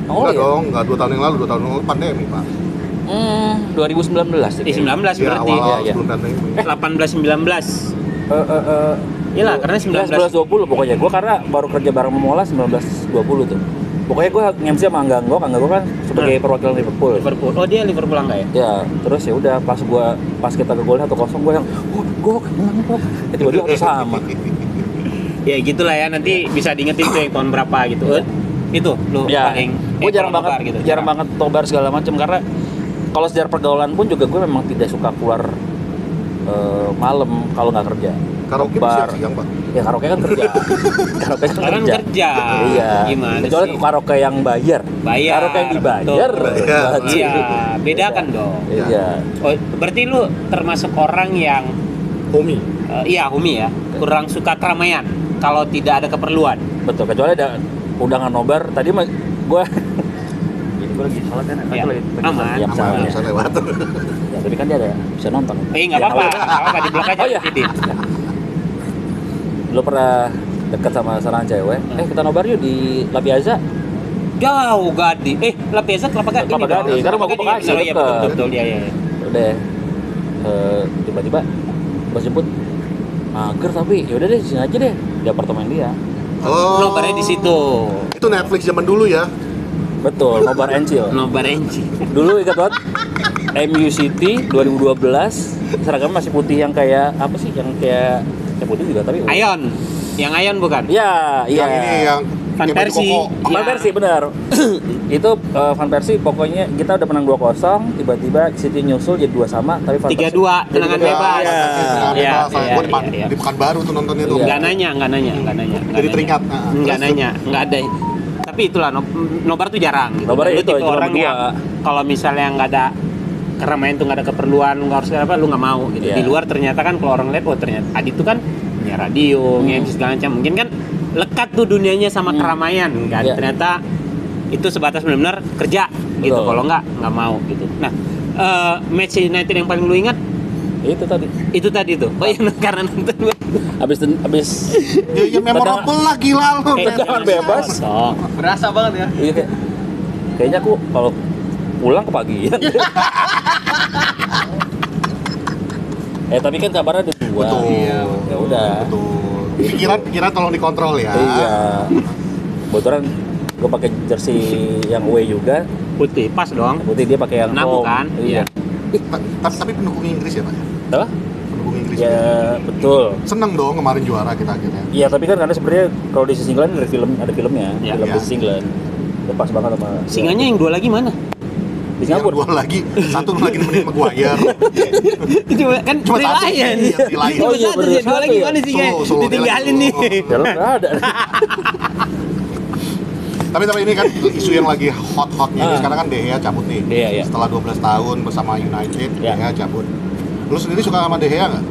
S1: Ole
S2: enggak
S1: ya?
S2: dong, enggak 2 tahun yang lalu, 2 tahun yang lalu pandemi, Pak.
S1: 2019.
S3: 19
S2: Iya,
S3: berarti.
S2: awal
S1: Iya.
S2: sebelum pandemi.
S3: 18-19. Iyalah, karena
S1: 19-20 pokoknya. Gue karena baru kerja bareng sama Mola 19-20 tuh. Pokoknya gue nge-MC sama Angga Nggo kan sebagai perwakilan Liverpool.
S3: Oh, dia Liverpool enggak ya?
S1: Ya, terus ya udah pas kita ke golnya 1-0 gue yang gue menang kok. Tiba-tiba harus sama.
S3: Ya gitulah ya, nanti bisa diingetin tuh yang tahun berapa gitu. Itu lu
S1: Ya,
S3: paling
S1: gue jarang
S3: nobar
S1: banget
S3: gitu.
S1: jarang banget tobar segala macam karena kalau sejarah pergaulan pun juga gue memang tidak suka keluar malam kalau nggak kerja.
S2: Karaoke
S1: Bar.
S2: bisa siang, Pak.
S1: Ya karaoke kan kerja. Karaoke kan
S3: Sekarang kerja.
S1: Iya.
S3: Gimana
S1: Kecuali
S3: sih?
S1: karaoke yang bayar.
S3: Bayar.
S1: Karaoke yang dibayar.
S3: Betul.
S1: berarti-
S3: Iya, bedakan dong.
S1: Iya.
S3: Oh, berarti lu termasuk orang yang
S2: Homi.
S3: Humi ya, kurang suka keramaian kalau tidak ada keperluan.
S1: Betul. Kecuali ada undangan nobar. Tadi mah gue ini gue lagi sholat kan.
S3: Iya. Aman.
S1: Ya, bisa,
S2: Aman,
S1: ya.
S2: bisa lewat.
S1: Ya, tapi kan dia ada bisa nonton.
S3: Nggak apa-apa, di blok aja.
S1: Oh iya.
S3: Didit.
S1: Lo pernah deket sama seorang cewek? Kita nobar yuk di La Piazza.
S3: Jauh Gadi. La Piazza Kelapa Gading.
S1: Kelapa Gading. Karena mau ke Bekasi,
S3: Iya,
S1: deket.
S3: betul ya.
S1: Udah tiba-tiba bos jemput mager tapi yaudah deh sini aja deh di apartemen dia.
S2: Oh.
S3: Nobarnya di situ.
S2: Itu Netflix zaman dulu ya.
S1: Betul, nobar and chill.
S3: Nobar Enci.
S1: Dulu ingat banget MU City 2012 seragamnya masih putih yang kayak apa sih yang kayak putih juga tapi
S3: Ayon. Yang Ayon bukan?
S1: iya
S2: Yang ini yang
S3: Van
S2: pakai baju
S3: Persie.
S2: koko.
S1: Van
S3: Iya.
S1: Persie benar. Itu Van Persie pokoknya kita udah menang 2-0 tiba-tiba City nyusul jadi 2 sama tapi Van
S3: 3-2 tendangan
S1: Jadi
S3: bebas.
S1: Iya.
S3: Iya,
S2: Gue
S3: iya.
S2: di Pekanbaru tuh nontonnya tuh.
S1: Iya.
S3: Nggak nanya.
S2: Jadi teringat.
S3: Nggak nanya, nggak ada. Tapi itulah nobar tuh jarang. Gitu.
S1: Nobar
S3: Lu
S1: itu,
S3: tipe
S1: cuma
S3: orang
S1: berdua.
S3: yang kalau misalnya nggak ada keramaian tuh nggak ada keperluan, nggak harus apa, lu nggak mau gitu.
S1: Iya.
S3: Di luar ternyata kan kalau orang lihat, oh ternyata Adit tuh kan punya radio, nge-MC segala macam. Mungkin kan lekat tuh dunianya sama keramaian kan.
S1: Iya.
S3: Ternyata itu sebatas benar-benar kerja gitu.
S1: Betul.
S3: Kalau nggak mau gitu. Nah, match United yang paling lu ingat
S1: itu tadi
S3: tuh. Oh iya, karena nonton gue.
S1: habis
S2: Ya memorable lah, gila lo.
S1: Tendangan bebas.
S3: Kosong.
S4: Berasa banget ya.
S1: Iya kayaknya aku kalau pulang kepagian. Tapi kan kabarnya ada 2.
S2: Betul.
S1: Ya udah.
S2: Betul. Pikiran tolong dikontrol ya.
S1: Iya. Kebetulan Gue pakai jersey yang away juga.
S3: Putih, pas dong.
S1: Putih, dia pakai yang
S3: Namu
S1: home.
S3: kan? Iya.
S2: Tapi pendukung Inggris ya Pak?
S1: Apa?
S2: Pendukung Inggris.
S1: Ya betul.
S2: Seneng dong kemarin juara kita akhirnya.
S1: Iya, tapi kan karena sebenarnya kalau di Sisi England ada filmnya,
S3: Ya,
S1: film
S2: ya.
S1: di Sisi England. Itu pas banget sama.
S3: Singanya yang 2 lagi mana?
S1: Di Singapura.
S2: Yang 2 lagi, satu lagi nemenin Maguire.
S3: Itu kan
S2: Cuma satu.
S3: Reliant.
S2: Iya, Reliant.
S1: Oh iya, bener.
S3: 2 lagi
S1: Satu
S3: mana
S1: ya?
S3: singanya?
S2: Solo,
S3: Ditinggalin
S2: dia
S3: nih.
S2: lagi
S1: Dalam nggak ada.
S2: Tapi ini kan isu yang lagi hot-hotnya ini sekarang kan De Gea cabut nih.
S1: Iya, iya.
S2: Setelah 12 tahun bersama United, De
S1: Iya.
S2: Gea cabut. Lu sendiri suka sama De Gea nggak?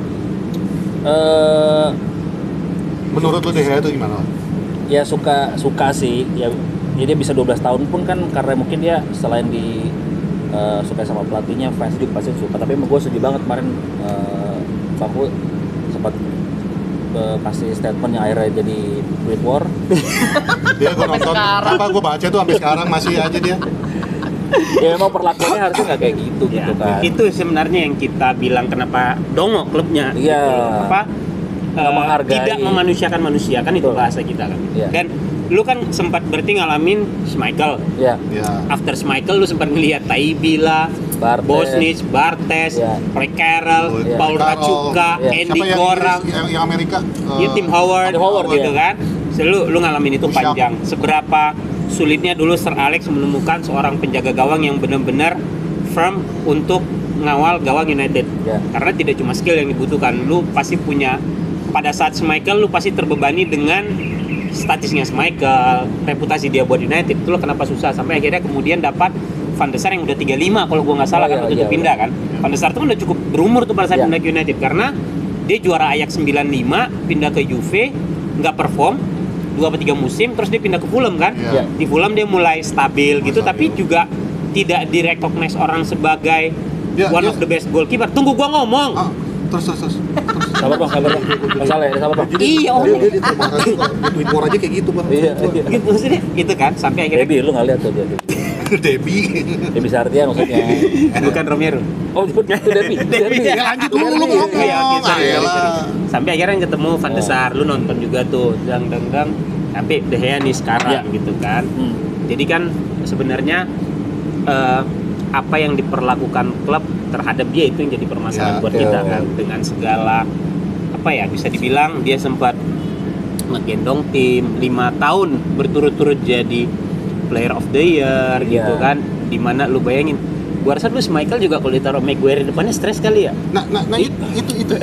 S2: Menurut lu De Gea itu gimana?
S1: Ya suka sih. Ya dia bisa 12 tahun pun kan karena mungkin dia selain suka sama pelatihnya, fans juga pasti suka. Tapi gue setuju banget kemarin Paku sempat kasih statement yang akhirnya jadi tweet war.
S2: Dia gue nonton, apa gue baca tuh sampai sekarang masih aja dia.
S1: Ya emang perlakuannya harusnya nggak kayak gitu
S3: Ya,
S1: gitu kan.
S3: itu sebenarnya yang kita bilang kenapa dongo klubnya.
S1: Iya.
S3: Gitu. Apa?
S1: Nggak menghargai.
S3: Tidak memanusiakan manusia kan itu
S1: Betul.
S3: bahasa kita kan.
S1: Iya.
S3: Dan lu kan sempat berarti ngalamin Schmeichel.
S1: Ya.
S2: Ya.
S3: After Schmeichel lu sempat ngelihat Taibi lah,
S1: Bartes.
S3: Bosnich, Bartes,
S1: Iya.
S3: Frank Carroll,
S1: Iya.
S3: Paul
S2: Carroll.
S3: Racuka,
S1: Iya.
S3: Andy
S2: Siapa yang
S3: Goram,
S2: Inggris, yang Amerika?
S3: ya Tim Howard,
S1: Tim Howard,
S3: gitu
S1: iya.
S3: kan. So, lu ngalamin itu
S2: Push up.
S3: panjang. Seberapa sulitnya dulu Sir Alex menemukan seorang penjaga gawang yang benar-benar firm untuk ngawal gawang United.
S1: Ya.
S3: Karena tidak cuma skill yang dibutuhkan, lu pasti punya pada saat Schmeichel lu pasti terbebani dengan statisnya Schmeichel, reputasi dia buat United. Itulah kenapa susah sampai akhirnya kemudian dapat Van der Sar yang udah 35 kalau gua nggak salah
S1: Oh,
S3: kan
S1: iya,
S3: waktu
S1: iya,
S3: itu pindah kan. Van der Sar tuh udah cukup berumur tuh pada saat
S1: Iya.
S3: pindah ke United karena dia juara Ajax 95, pindah ke Juve, nggak perform 2 atau 3 musim, terus dia pindah ke Fulham kan.
S2: Iya.
S3: Di Fulham dia mulai stabil gitu, tapi juga tidak direcognize orang sebagai
S2: Ya,
S3: one
S2: dia-
S3: of the best goalkeeper. Tunggu gua ngomong.
S2: Ah, terus.
S1: Sabar bang. Masalah ya, sabar bang.
S3: Iya,
S2: Dia marah juga. Di tweet war aja kayak gitu bang.
S1: Iya.
S3: Gitu maksudnya, gitu kan sampai akhirnya
S1: Debbie, lu nggak lihat tuh dia.
S2: Debbie.
S1: Debbie Sartian maksudnya.
S3: bukan Romero.
S1: Oh itu Debbie.
S2: Ya lanjut dulu lu ngomong.
S3: Iya, oke, sorry.
S2: Ayolah.
S3: Sampai akhirnya ketemu Van der Sar, lu nonton juga tuh, dang sampai De Gea nih sekarang
S1: Iya.
S3: gitu kan. Jadi kan sebenarnya apa yang diperlakukan klub terhadap dia itu yang jadi permasalahan
S2: Ya,
S3: buat
S1: iya,
S3: kita
S1: iya.
S3: kan, dengan segala apa ya, bisa dibilang dia sempat ngegendong tim 5 tahun berturut-turut jadi player of the year gitu
S1: Iya.
S3: kan, dimana lu bayangin, gua rasa dulu Schmeichel juga kalau ditaruh Maguire di depannya stres kali ya.
S2: Nah, itu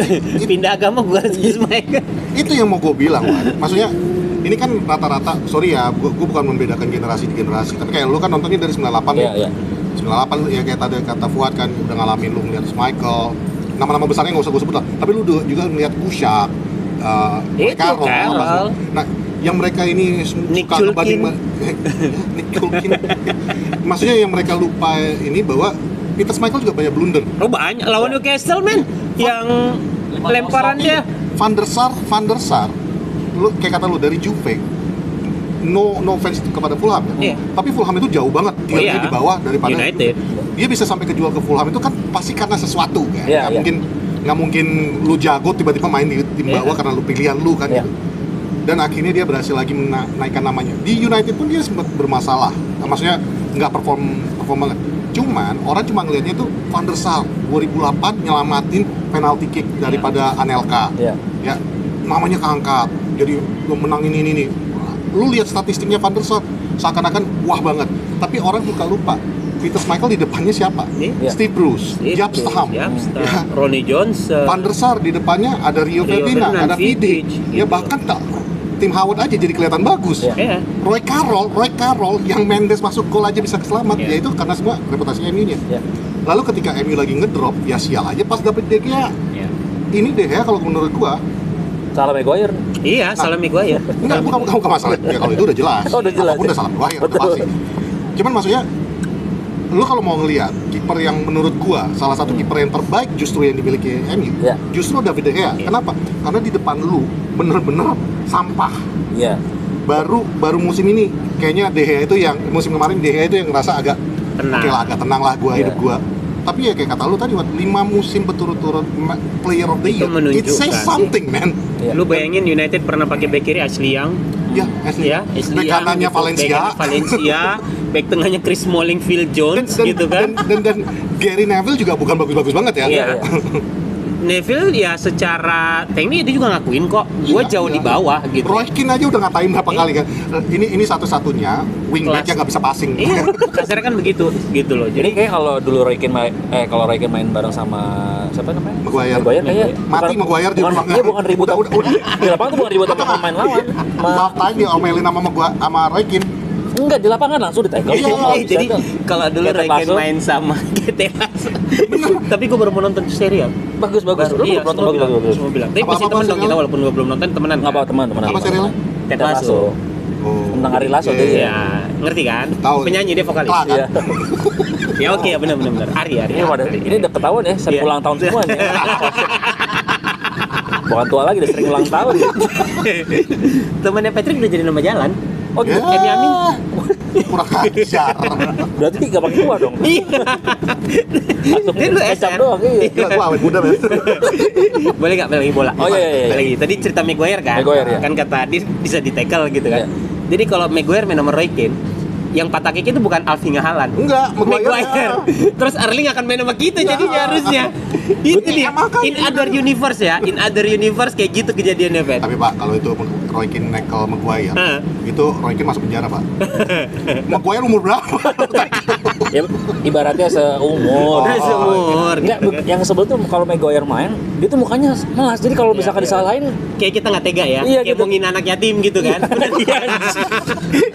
S3: Pindah agama gua rasa Schmeichel.
S2: itu yang mau gue bilang, Wan. Maksudnya ini kan rata-rata, sorry ya, gue bukan membedakan generasi di generasi, tapi kayak lu kan nontonnya dari 98
S1: Iya,
S2: nih.
S1: iya.
S2: 98 ya kayak tadi kata Fuad kan udah ngalamin, lu ngeliat Michael, nama-nama besarnya nggak usah gue sebut lah, tapi lu juga ngeliat Kushak,
S3: Carroll.
S2: Nah, yang mereka ini
S3: Nick
S2: suka ngebanding
S3: Culkin.
S2: Nick Culkin. Maksudnya yang mereka lupa ini bahwa Peter Schmeichel juga banyak blunder.
S3: Oh banyak lawan Newcastle men, yang lemparan dia.
S2: Van der Sar, lu kayak kata lu dari Juve, no offense kepada Fulham ya.
S3: Iya.
S2: Tapi Fulham itu jauh banget,
S3: Oh
S2: dia
S3: iya.
S2: di bawah daripada
S3: United.
S2: Dia bisa sampai kejual ke Fulham itu kan pasti karena sesuatu kan.
S1: Iya, iya.
S2: Nggak mungkin lu jago tiba-tiba main di tim
S3: Iya.
S2: bawah karena lu pilihan lu kan
S1: Iya.
S2: gitu. Dan akhirnya dia berhasil lagi menaikkan namanya. Di United pun dia sempat bermasalah. Maksudnya nggak perform banget. Cuman orang cuma ngelihatnya tuh Van der Sar 2008 nyelamatin penalti kick daripada Anelka.
S1: Iya.
S2: Ya, namanya keangkat. Jadi lu menang ini. Lu lihat statistiknya Van der Sar seakan-akan wah banget. Tapi orang suka lupa. Peter Schmeichel di depannya siapa?
S3: Iya.
S2: Steve Bruce, Jaap Stam,
S3: Ya.
S2: Ya.
S3: Ronnie Johnson.
S2: Van der Sar di depannya ada Rio Ferdinand, ada Vidic. Ya bahkan tak Tim Howard aja jadi kelihatan bagus.
S1: Iya.
S3: Iya.
S2: Roy Carroll yang Mendes masuk gol aja bisa selamat,
S3: Iya.
S2: ya itu karena semua reputasi MU-nya.
S1: Iya.
S2: Lalu ketika MU lagi ngedrop, ya sial aja pas dapet De Gea.
S3: Iya.
S2: Ini De Gea kalau menurut gua,
S1: Salah Maguire.
S3: Iya, salah Maguire.
S2: enggak bukan masalah. Ya kalau itu udah jelas.
S1: Oh, udah jelas.
S2: Apapun udah salah Maguire, udah
S1: Betul.
S2: pasti. Cuman maksudnya lu kalau mau ngelihat kiper yang menurut gua salah satu kiper yang terbaik justru yang dimiliki MU,
S1: Iya.
S2: justru David De Gea.
S3: Iya.
S2: Kenapa? Karena di depan lu bener-bener sampah.
S1: Iya.
S2: Baru musim ini kayaknya De Gea itu yang musim kemarin De Gea itu yang ngerasa agak
S3: Tenang.
S2: oke lah, agak tenang lah gua
S1: Iya.
S2: hidup gua. Tapi ya kayak kata lu tadi, 5 musim berturut-turut player of the
S3: Itu
S2: year. It
S3: menunjukkan.
S2: says something, man.
S1: Iya.
S3: Lu bayangin United pernah pakai back kiri Ashley Young,
S2: Ya, Ashley.
S3: Ya,
S2: Bek kanannya Valencia.
S3: Bek tengahnya Chris Smalling, Phil Jones gitu kan.
S2: Dan Gary Neville juga bukan bagus-bagus banget ya.
S3: Iya. Neville ya secara teknik dia juga ngakuin kok gue jauh di bawah gitu.
S2: Roy Keane aja udah ngatain berapa kali kan. Ini satu-satunya wingback yang nggak bisa passing.
S3: Iya, kasarnya kan begitu gitu loh.
S1: Jadi kayak kalau dulu Roy Keane main bareng sama siapa namanya?
S2: Maguire kayak mati Maguire di lapangan.
S1: Dia bukan ribut di lapangan tuh bukan ribut sama pemain lawan.
S2: Half time dia omelin sama Roy Keane.
S1: Enggak, di lapangan langsung ditekel.
S3: Jadi kalau dulu Roy Keane main sama GT Lasso. Tapi gue baru mau nonton serial.
S1: Bagus.
S3: Iya, semua bilang. Tapi masih teman dong kita walaupun gue belum nonton temenan.
S1: Apa teman?
S2: Apa serialnya?
S1: Ted Lasso. Tentang Ari Lasso tuh ya.
S3: Ngerti kan?
S2: Tahu.
S3: Penyanyi dia vokalis.
S1: Iya.
S3: Ya oke, benar. Ari.
S1: Ini udah ketahuan ya, sering ulang tahun semua nih. Bukan tua lagi, udah sering ulang tahun.
S3: Temannya Patrick udah jadi nama jalan.
S1: Oh gitu.
S3: Emi Amin.
S2: Kurang ajar.
S1: Berarti gak pakai tua dong.
S3: Iya. Dia lu
S1: kecap
S3: SR.
S1: doang. Iya.
S2: Gila gua awet muda, men.
S3: Boleh nggak balik lagi bola?
S1: Oh iya.
S3: Balik lagi. Tadi cerita Maguire kan?
S1: Maguire, ya.
S3: Kan kata dia bisa di-tackle gitu kan.
S1: Iya.
S3: Jadi kalau Maguire main nomor Roy Keane, yang patah kaki itu bukan Alvinga Haaland.
S2: Enggak,
S3: Maguire. Terus Erling akan main sama kita jadinya harusnya. Itu dia. In other universe ya. In other universe kayak gitu kejadiannya, Pat.
S2: Tapi Pak, kalau itu Roy Keane nekel Maguire, itu Roy Keane masuk penjara, Pak. Maguire umur berapa?
S1: Ya, ibaratnya seumur.
S3: Seumur.
S1: Enggak, yang sebel tuh kalau Maguire main, dia tuh mukanya melas. Jadi kalau misalkan disalahin,
S3: Kayak kita nggak tega ya.
S1: Iya,
S3: Kayak
S1: gitu.
S3: mau ngina anak yatim gitu kan. Bener kan?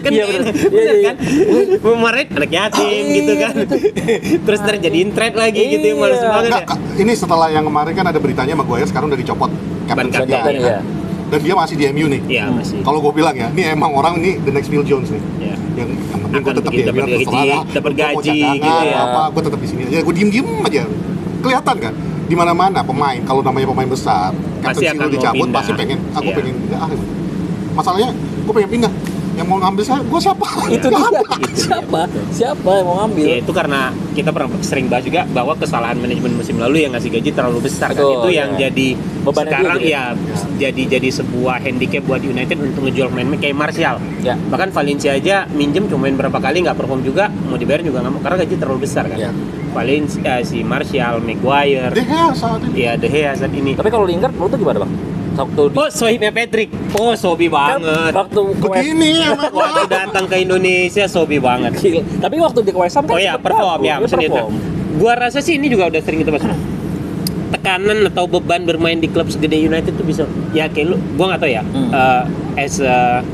S1: Iya, bener.
S3: Bener kan? Memaret anak yatim gitu kan. Terus terjadiin thread lagi gitu yang males banget ya.
S2: Ini setelah yang kemarin kan ada beritanya Maguire sekarang udah dicopot
S3: Ban
S2: captain
S3: kapten,
S2: ya. Dan dia masih di MU nih.
S3: Iya, masih.
S2: Kalau gue bilang ya, ini emang orang nih the next Phil Jones nih.
S3: Iya.
S2: Yang penting gue
S3: Akan
S2: tetap di
S3: dapat
S2: MU,
S3: gaji,
S2: terserah lah.
S3: dapat
S2: Gua mau
S3: gaji
S2: cadangan,
S3: gitu ya.
S2: Apa, gue tetap di sini aja. Gue diem aja. Kelihatan kan? Di mana-mana pemain, kalau namanya pemain besar,
S3: Pasti
S2: captain
S3: akan mau
S2: dicabut,
S3: pindah.
S2: pasti pengen. Aku
S3: Iya.
S2: pengen pindah. Masalahnya, gue pengen pindah. Yang mau ngambil saya, gue siapa?
S1: itu dia. Siapa yang mau ngambil?
S3: Ya itu karena kita pernah sering bahas juga bahwa kesalahan manajemen musim lalu yang ngasih gaji terlalu besar kan.
S1: Betul,
S3: Itu yang
S1: ya.
S3: jadi
S1: Bebannya
S3: sekarang
S1: dia gitu.
S3: jadi sebuah handicap buat United untuk ngejual pemain kayak Martial.
S1: Ya.
S3: Bahkan Valencia aja minjem cuma main berapa kali nggak perform juga, mau dibayar juga nggak mau karena gaji terlalu besar kan.
S1: Ya.
S3: Valencia, si Martial, Maguire,
S2: De Gea saat ini.
S3: ya De Gea saat ini.
S1: Tapi kalau Lingard menurut tuh gimana, Bang? Waktu
S3: Oh, sohibnya Patrick. Oh, sobi banget.
S1: waktu ke West
S2: Begini emang.
S3: Waktu datang ke Indonesia sobi banget.
S1: Tapi waktu di West Ham kan
S3: Oh ya,
S1: sempet
S3: perform
S1: bagus.
S3: ya,
S1: Dia
S3: maksudnya itu.
S1: perform.
S3: Gua rasa sih ini juga udah sering kita bahas. Tekanan atau beban bermain di klub segede United tuh bisa ya kayak lu, gua nggak tahu ya. As a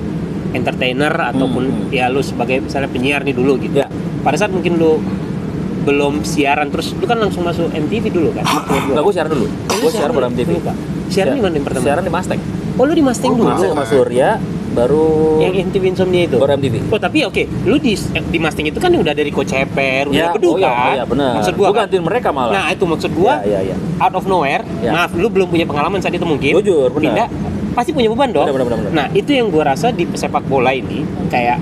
S3: entertainer ataupun ya lu sebagai misalnya penyiar nih dulu gitu.
S1: Ya.
S3: Pada saat mungkin lu belum siaran terus lu kan langsung masuk MTV dulu kan?
S1: Enggak, gue siaran dulu. Gue siaran pada MTV.
S3: Siaran di mana yang pertama?
S1: Siaran di Mustang.
S3: Oh, lu di Mustang dulu.
S1: Masuk sama Surya, baru
S3: Yang MTV Insomnia itu.
S1: baru MTV.
S3: Oh tapi oke, lu di Mustang itu kan udah dari Coach Ceper, udah
S1: Ya,
S3: Bedu kan?
S1: iya benar.
S3: Maksud gua
S1: Gua
S3: kan?
S1: gantiin mereka malah.
S3: Nah itu maksud gua,
S1: Ya.
S3: out of nowhere,
S1: Ya.
S3: maaf lu belum punya pengalaman saat itu mungkin.
S1: Jujur, benar.
S3: Pindah, pasti punya beban dong.
S1: Benar.
S3: Nah itu yang gua rasa di sepak bola ini kayak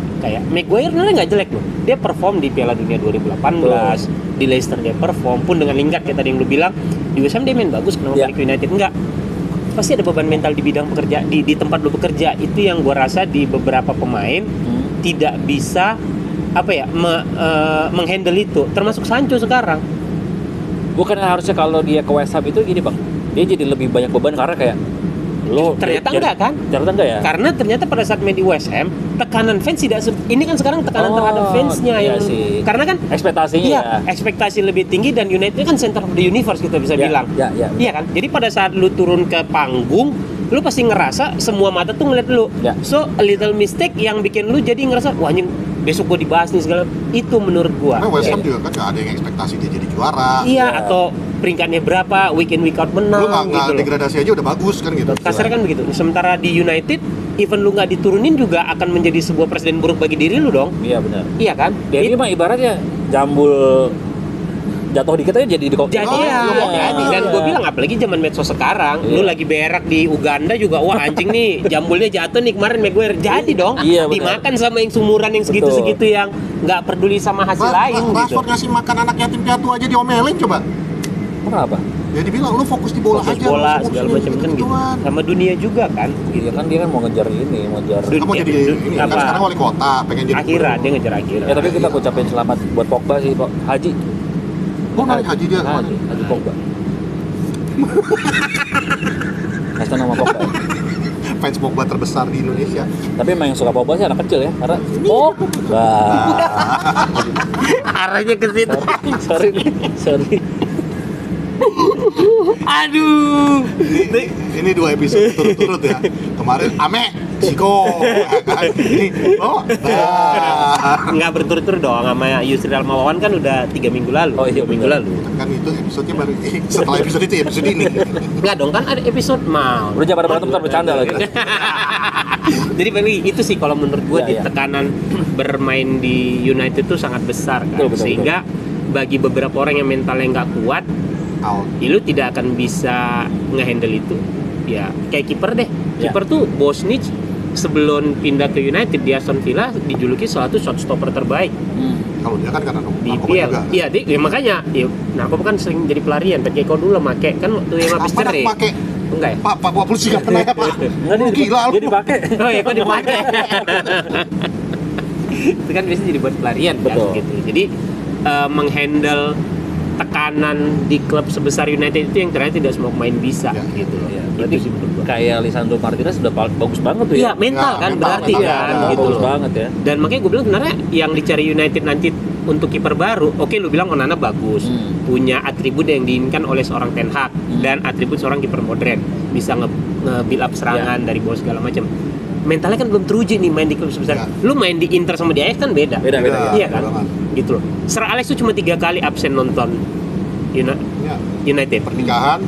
S3: Maguire sebenarnya nggak jelek loh. Dia perform di Piala Dunia 2018, di Leicester dia perform, pun dengan Lingard kayak tadi yang lu bilang, di West Ham dia main bagus, kenapa
S1: Ya.
S3: balik ke United enggak? Pasti ada beban mental di bidang pekerja di tempat lu bekerja. Itu yang gua rasa di beberapa pemain tidak bisa menghandle itu, termasuk Sancho sekarang.
S1: Bukan harusnya kalau dia ke West Ham itu gini, Bang. Dia jadi lebih banyak beban karena kayak lo
S3: Ternyata enggak kan?
S1: Ternyata enggak ya?
S3: Karena ternyata pada saat main di West Ham, tekanan fans tidak ini kan sekarang tekanan terhadap fansnya
S1: iya
S3: yang
S1: sih.
S3: karena kan
S1: Ekspektasinya
S3: iya,
S1: ya.
S3: ekspektasi lebih tinggi dan United kan center of the universe kita bisa bilang. Iya kan? Jadi pada saat lu turun ke panggung, lu pasti ngerasa semua mata tuh ngeliat lu.
S1: Ya.
S3: So a little mistake yang bikin lu jadi ngerasa wah anjing besok gua dibahas nih segala itu menurut gua.
S2: Nah, West Ham juga kan nggak ada yang ekspektasi dia jadi juara.
S3: Iya, atau peringkatnya berapa, week in week out menang
S2: Lu nggak
S3: gitu loh.
S2: degradasi aja udah bagus kan gitu.
S3: Kasarnya kan begitu. Sementara di United, even lu nggak diturunin juga akan menjadi sebuah presiden buruk bagi diri lu dong.
S1: Iya benar.
S3: Iya kan?
S1: Dia ini mah ibaratnya jambul jatuh dikit aja jadi di kopi.
S3: Jadi jadi. Dan gue bilang apalagi zaman medsos sekarang, lu lagi berak di Uganda juga, wah anjing nih jambulnya jatuh nih kemarin Maguire. Jadi dong,
S1: Iya, benar.
S3: dimakan sama yang sumuran yang segitu-segitu yang nggak peduli sama hasil lain gitu.
S2: Rashford ngasih makan anak yatim piatu aja diomelin coba.
S1: Kenapa?
S2: Ya dibilang lu fokus di bola
S3: fokus
S2: aja.
S3: bola segala macam kan gitu. Sama dunia juga kan.
S1: Iya kan dia kan mau ngejar ini, ngejar.
S2: Kan mau jadi ini kan sekarang wali kota, pengen jadi
S3: akhirat, dia ngejar akhirat.
S1: Ya tapi kita ucapin selamat buat Pogba sih, Pak. Haji.
S2: Oh, naik haji dia.
S1: Haji Pogba. Kasih nama Pogba.
S2: Fans Pogba terbesar di Indonesia.
S1: Tapi emang yang suka Pogba sih anak kecil ya, karena Pogba.
S3: Arahnya ke situ.
S1: Sorry.
S3: Aduh.
S2: Ini 2 episode turut-turut ya. Kemarin Ame, Siko. Ini
S3: Nggak berturut-turut dong sama Yusril Mawawan kan udah 3 minggu lalu.
S1: Oh iya,
S3: minggu lalu.
S2: Kan itu episodenya baru setelah episode itu episode ini.
S3: Enggak dong, kan ada episode mau.
S1: Udah jangan berantem ntar bercanda lagi.
S3: Jadi paling itu sih kalau menurut gue di tekanan bermain di United itu sangat besar kan.
S1: Betul.
S3: Sehingga bagi beberapa orang yang mentalnya nggak kuat, lu tidak akan bisa ngehandle itu. Ya kayak kiper deh. Kiper tuh Bosnich sebelum pindah ke United di Aston Villa dijuluki salah satu shot stopper terbaik.
S2: Kalau dia kan karena
S3: di PL. Iya, makanya aku kan sering jadi pelarian. Pakai kau dulu make kan waktu yang habis cerai. Enggak ya?
S2: Pak polisi enggak pernah ya, Pak.
S1: Enggak,
S2: gila
S1: dia dipakai.
S3: Oh iya, kok dipakai. Itu kan biasanya jadi buat pelarian kan gitu. Jadi menghandle tekanan di klub sebesar United itu yang ternyata tidak semua pemain bisa gitu loh.
S1: Ya, berarti kayak Lisandro Martinez sudah bagus banget tuh ya.
S3: Iya, mental kan berarti kan gitu
S1: bagus
S3: loh.
S1: Banget ya.
S3: Dan makanya gue bilang sebenarnya yang dicari United nanti untuk kiper baru, oke lu bilang Onana bagus, punya atribut yang diinginkan oleh seorang Ten Hag dan atribut seorang kiper modern, bisa nge-build up serangan dari bawah segala macam. Mentalnya kan belum teruji nih main di klub sebesar. Lu main di Inter sama di Ajax kan beda. Iya kan? Gitu loh. Sir Alex tuh cuma 3 kali absen nonton United.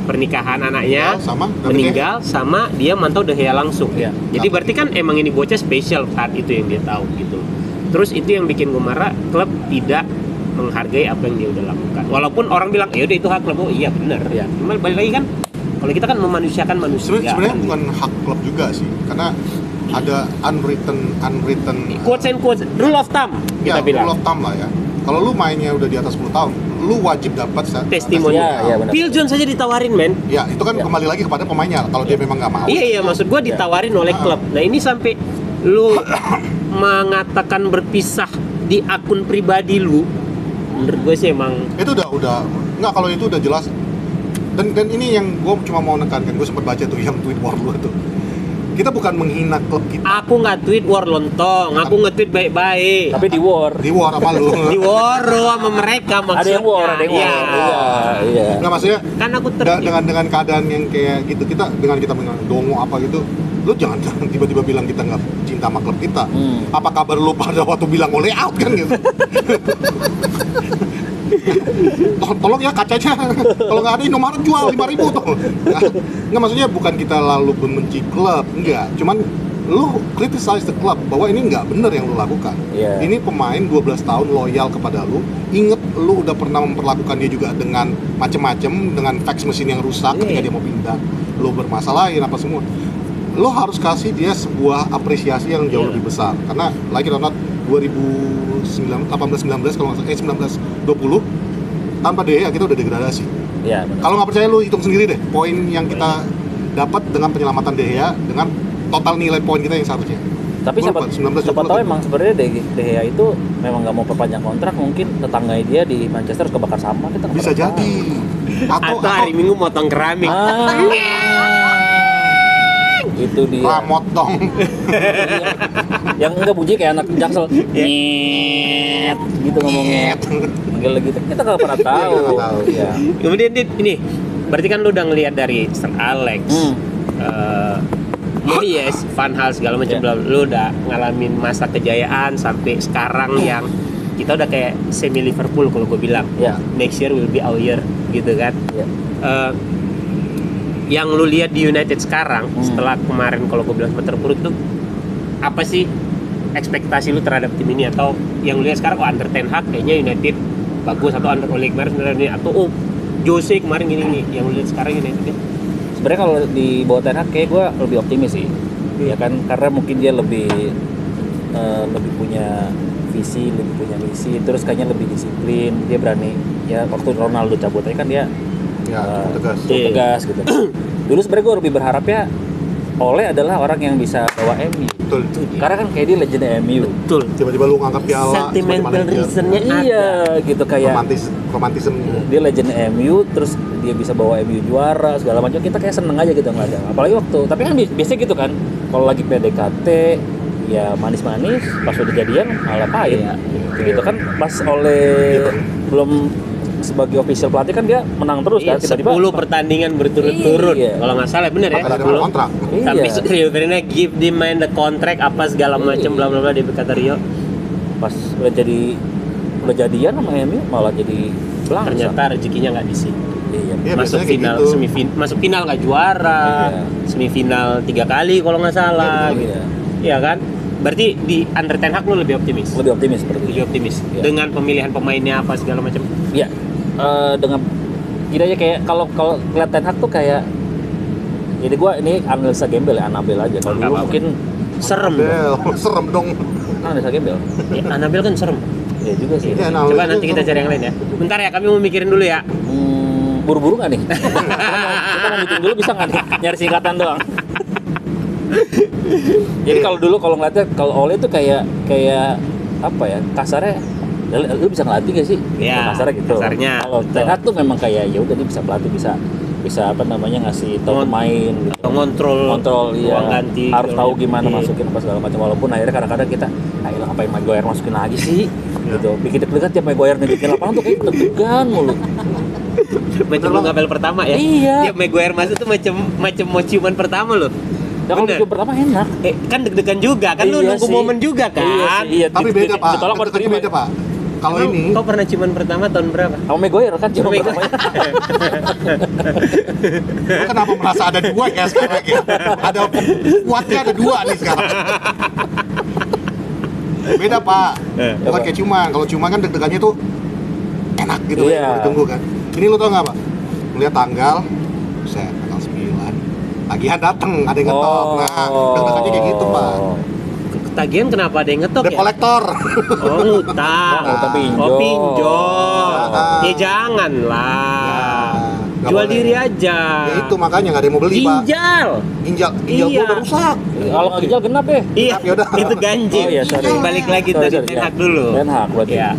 S3: Pernikahan anaknya
S2: sama
S3: meninggal sama dia mantau De Gea langsung. Jadi berarti kan emang ini bocah spesial saat itu yang dia tahu gitu. Terus itu yang bikin gue marah, klub tidak menghargai apa yang dia udah lakukan. Walaupun orang bilang, ya udah itu hak klub. Oh iya benar. Cuma balik lagi kan, kalau kita kan memanusiakan manusia.
S2: Sebenarnya bukan hak klub juga sih, karena ada unwritten
S3: quotes and quotes, rule of thumb kita bilang.
S2: Rule of thumb lah ya. Kalau lu mainnya udah di atas 10 tahun, lu wajib dapat
S3: testimoni. Phil Jones saja ditawarin, men.
S2: Ya, itu kan kembali lagi kepada pemainnya. Kalau dia memang nggak mau.
S3: Iya, maksud gua ditawarin oleh klub. Nah, ini sampai lu mengatakan berpisah di akun pribadi lu, menurut gue sih emang
S2: itu udah nggak, kalau itu udah jelas. Dan ini yang gue cuma mau nekankan, gue sempat baca tuh yang tweet war lu itu. Kita bukan menghina klub kita.
S3: Aku nggak tweet war lontong, aku nge-tweet baik-baik.
S1: Tapi di war
S2: apa lu?
S3: Di war sama mereka maksudnya.
S1: Ada yang war. Iya.
S2: Nggak, maksudnya
S3: kan aku
S2: dengan keadaan yang kayak gitu, kita dengan dongo apa gitu, lu jangan tiba-tiba bilang kita nggak cinta sama klub kita. Apa kabar lu pada waktu bilang oleh out kan gitu? Tolong ya kacanya, kalau nggak ada Indomaret jual 5.000 tuh. Nggak, maksudnya bukan kita lalu membenci klub, enggak. Cuman lu criticize the club bahwa ini nggak bener yang lu lakukan. Ini pemain 12 tahun loyal kepada lu. Ingat lu udah pernah memperlakukan dia juga dengan macem-macem, dengan fax mesin yang rusak ketika dia mau pindah. Lu bermasalahin apa semua. Lo harus kasih dia sebuah apresiasi yang jauh lebih besar, karena lagi Ronald 2018-19 kalau nggak salah 19-20 tanpa dia kita udah degradasi. Kalau nggak percaya lu hitung sendiri deh poin yang kita dapat dengan penyelamatan De Gea dengan total nilai poin kita yang seharusnya.
S1: Tapi siapa tahu emang sebenarnya De Gea itu memang nggak mau perpanjang kontrak, mungkin tetangganya dia di Manchester kebakar sampah, kita
S2: bisa jadi.
S3: Atau hari Minggu motong keramik.
S1: Itu dia.
S2: Motong.
S1: Yang enggak bunyi kayak anak jaksel. Nyet gitu ngomongnya. Manggil gitu. Kita enggak pernah tahu.
S2: Ya.
S3: Kemudian ini berarti kan lu udah ngelihat dari Sir Alex. Yes, Van Hal segala macam. Lu udah ngalamin masa kejayaan sampai sekarang yang kita udah kayak semi Liverpool kalau gue bilang. Next year will be our year gitu kan. Yang lu lihat di United sekarang setelah kemarin kalau gue bilang terpuruk tuh apa sih ekspektasi lu terhadap tim ini, atau yang lu lihat sekarang under Ten Hag kayaknya United bagus, atau under Ole Gunnar sebenarnya, atau Jose kemarin gini yang lu lihat sekarang United?
S1: Sebenarnya kalau di bawah Ten Hag kayak gue lebih optimis sih. Ya kan, karena mungkin dia lebih punya visi, lebih punya misi, terus kayaknya lebih disiplin. Dia berani, ya waktu Ronaldo cabut aja kan dia
S2: Ya, tegas.
S1: Tegas gitu. Dulu sebenarnya gue lebih berharapnya Ole adalah orang yang bisa bawa MU.
S2: Betul.
S1: Karena kan kayak dia legend MU.
S3: Betul.
S2: Tiba-tiba lu ngangkat piala.
S3: Sentimental reasonnya
S1: Iya, gitu kayak
S2: romantisme.
S1: Dia legend MU, terus dia bisa bawa MU juara segala macam. Kita kayak seneng aja gitu ngeliatnya. Apalagi waktu, tapi kan biasanya gitu kan. Kalau lagi PDKT, ya manis-manis. Pas udah jadian malah pahit.
S3: Iya.
S1: Gitu kan. Pas Ole belum sebagai official pelatih kan dia menang terus kan, tiba-tiba
S3: 10 pertandingan berturut-turut.
S1: Iya.
S3: Kalau nggak salah bener ya.
S2: Ada kontrak.
S3: Sampai
S1: Iya.
S3: Rio Ferdinand give the man the contract apa segala macam bla bla bla di kata Rio.
S1: Pas udah jadian sama MU malah jadi belang.
S3: Ternyata rezekinya nggak di sini.
S1: Iya.
S2: Iya,
S3: Masuk
S2: biasanya kayak
S3: final,
S2: gitu.
S3: masuk final nggak juara,
S1: Iya.
S3: semifinal 3 kali kalau nggak salah.
S1: Iya,
S3: Gitu.
S1: iya.
S3: Iya kan? Berarti di under Ten Hag lu lebih optimis.
S1: Lebih optimis seperti
S3: Lebih
S1: itu.
S3: optimis
S1: Iya.
S3: dengan pemilihan pemainnya apa segala macam.
S1: Iya. Dengan gini aja kayak kalau ngeliat Ten Hag tuh kayak jadi gua ini analisa gembel ya, Anabel aja. Kalau dulu
S3: Apa-apa.
S1: mungkin
S3: Serem dong.
S2: Serem dong.
S1: analisa gembel.
S3: Ya, Anabel kan serem.
S1: Iya juga sih.
S2: Iya, nah,
S3: Coba
S2: itu
S3: nanti kita cari yang lain ya. Bentar ya, kami mau mikirin dulu ya.
S1: Buru-buru nggak nih? Kita mau meeting dulu bisa nggak nih? Nyari singkatan doang. Jadi kalau ngeliatnya kalau Ole itu kayak apa ya, kasarnya lu bisa ngelatih gak sih?
S3: Iya,
S1: Kasarnya gitu.
S3: kasarnya,
S1: Kalau
S3: betul.
S1: Ten Hag tuh memang kayak ya udah dia bisa pelatih, bisa apa namanya ngasih tahu pemain gitu. Kontrol iya,
S3: ruang ganti,
S1: harus tahu gimana
S3: iya.
S1: masukin apa segala macam, walaupun akhirnya kadang-kadang kita ayolah ngapain Maguire masukin lagi sih gitu, bikin deg-degan tiap Maguire nunjukin lapangan tuh kayak deg-degan mulu.
S3: Macam lu ngapel pertama ya.
S1: Iya.
S3: Tiap Maguire masuk tuh macam mau ciuman pertama loh.
S1: Ya kalau
S3: Bener.
S1: video pertama enak.
S3: Kan deg-degan juga kan, lu
S1: Iya
S3: nunggu
S1: sih.
S3: momen juga kan.
S1: Iya sih, iya.
S2: Tapi beda, Pak.
S1: Ditolak baru
S2: Deg-degannya
S1: terima.
S2: beda, Pak. Kalau ini
S3: Kau pernah ciuman pertama tahun berapa?
S1: sama Maguire kan cuma
S3: Maguire.
S1: pertamanya.
S2: Lo kenapa merasa ada dua ya sekarang ya? Ada kuatnya ada dua nih sekarang. Beda, Pak. Bukan kayak cuman. Kalau cuman kan deg-degannya tuh enak gitu
S1: Iya.
S2: ya, ditunggu kan. Ini lo tau nggak, Pak? Melihat tanggal, saya tanggal 9. Tagihan dateng, ada yang ngetok. Nah, deg-degannya kayak gitu, Pak.
S3: Ketagihan kenapa ada yang ngetok
S2: Debt
S3: ya?
S2: collector.
S3: Oh, ngutang.
S1: Oh, pinjol.
S3: Oh, pinjol.
S2: Ah.
S3: Ya jangan lah.
S2: Nggak
S3: Jual
S2: boleh.
S3: diri aja.
S2: Ya itu makanya nggak ada yang mau beli, Pak.
S3: Ginjal.
S2: Ginjal
S3: Iya.
S2: gua udah rusak.
S1: Kalau nggak ginjal genap ya.
S3: Iya,
S2: Yaudah.
S3: itu ganjil.
S1: Oh, iya, sorry.
S3: Balik lagi
S1: Sorry,
S3: tadi
S1: sorry,
S3: Ten
S1: ya.
S3: Hag dulu.
S1: Ten Hag berarti.
S3: Ya.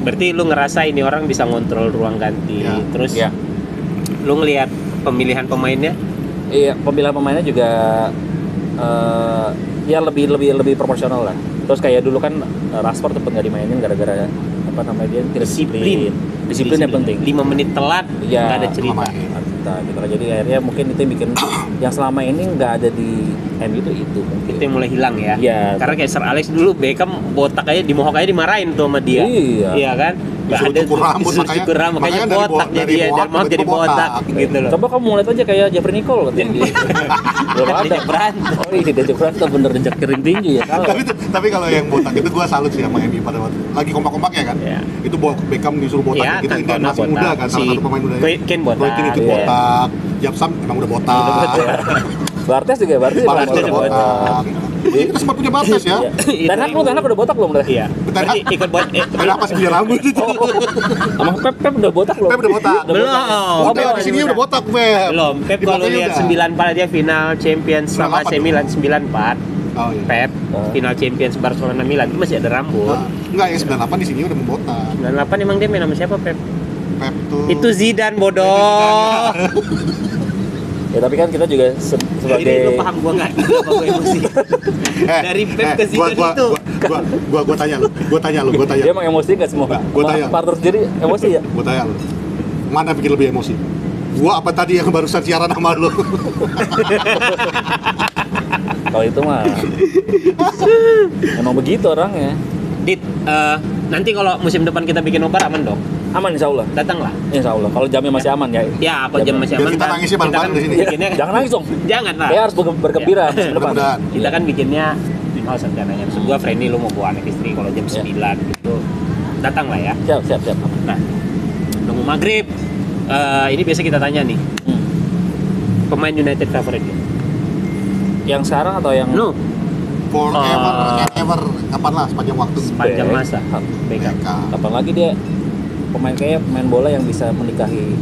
S3: Berarti lu ngerasa ini orang bisa ngontrol ruang ganti.
S2: Ya.
S3: Terus
S1: Ya.
S3: lu ngelihat pemilihan pemainnya?
S1: Iya, pemilihan pemainnya juga ya lebih proporsional lah. Terus kayak dulu kan Rashford tempat nggak dimainin gara-gara apa namanya dia tidak disiplin. Disiplin yang penting.
S3: 5 menit telat,
S1: Iya.
S3: nggak ada cerita.
S1: Kita gitu kan. Jadi akhirnya mungkin itu yang bikin yang selama ini nggak ada di MU itu mungkin.
S3: Itu yang mulai hilang ya.
S1: Iya.
S3: Karena kayak Sir Alex dulu Beckham botak aja di mohok aja dimarahin tuh sama dia.
S1: Iya.
S3: Iya kan? Nggak
S2: Disuruh cukur rambut,
S3: disuruh
S2: makanya-
S3: cukur rambut, makanya
S2: makanya
S3: botak
S2: dari
S3: jadi
S2: mohawk
S3: dari mohawk jadi
S2: tiba-tiba
S3: botak
S2: botak.
S3: gitu loh.
S1: Coba kamu lihat aja kayak Jeffrey Nicole katanya dia. Belum ada.
S3: Diajak berantem.
S1: Oh iya, diajak berantem bener diajak kering tinggi ya. Kalau
S2: tapi kalau yang botak itu gua salut sih sama MU pada waktu lagi kompak-kompaknya kan.
S3: Iya.
S2: Itu Beckham disuruh botak
S3: Iya,
S2: gitu,
S3: kan
S2: itu
S3: Cantona
S2: masih muda kan, salah satu pemain muda.
S3: Ken botak.
S2: Roy itu
S1: Iya.
S2: botak, Japsam emang udah botak.
S1: Bartes juga, Bartes
S2: Bartes
S3: Bartes
S2: udah
S3: botak.
S2: botak. Kita sempat punya Bartes ya.
S1: Ten Hag udah botak belum dah?
S3: Iya. Berarti ikut buat
S2: Kenapa sih punya rambut itu?
S1: Sama Pep udah botak belum?
S2: Pep udah botak.
S3: Belum.
S2: Udah di sini udah botak, Pep.
S3: belum. Pep
S2: Di
S3: kalau
S2: belakangnya
S3: lihat
S2: udah.
S3: 94 dia final Champions sama
S2: 98
S3: AC Milan 94.
S2: Oh iya.
S3: Pep final Champions Barcelona Milan itu masih ada rambut.
S2: Nah, enggak, yang 98 di sini udah membotak.
S3: 98 emang dia main sama siapa Pep?
S2: Pep tuh.
S3: Itu Zidane bodoh.
S1: Ya tapi kan kita juga
S3: Ini lu
S1: sebagai
S3: paham gua enggak? Apa gua emosi? Dari Pep ke Zidane itu.
S2: Gua tanya lu.
S1: dia emang emosi nggak semua?
S2: Gua tanya.
S1: Partner sendiri emosi ya?
S2: Gua tanya lu. Mana bikin lebih emosi? Gua apa tadi yang barusan siaran sama lu?
S1: Kalau itu mah emang begitu orangnya.
S3: Dit, nanti kalau musim depan kita bikin nobar aman dong?
S1: Aman insya Allah.
S3: Datanglah.
S1: Insya Allah. Kalau jamnya masih aman ya.
S3: Ya, kalau jam masih
S2: Biar
S3: aman
S2: kita
S3: kan
S2: nangisnya bareng-bareng
S3: kita
S2: di sini.
S1: Iya,
S3: bikinnya kan-
S1: jangan nangis dong.
S3: Jangan lah.
S1: Dia harus bergembira musim depan.
S2: Mudah-mudahan.
S3: Kita kan bikinnya rencananya. Maksud gua Frenny lu mau bawa anak istri kalau jam
S1: Iya.
S3: 9 gitu. Datang lah ya.
S1: Siap.
S3: Nah, nunggu maghrib. Ini biasa kita tanya nih, pemain United favorit ya?
S1: Yang sekarang atau yang
S3: No,
S2: Forever, ever, kapan lah sepanjang waktu.
S3: sepanjang masa. Beckham.
S2: Beckham.
S1: Kapan lagi dia pemain bola yang bisa menikahi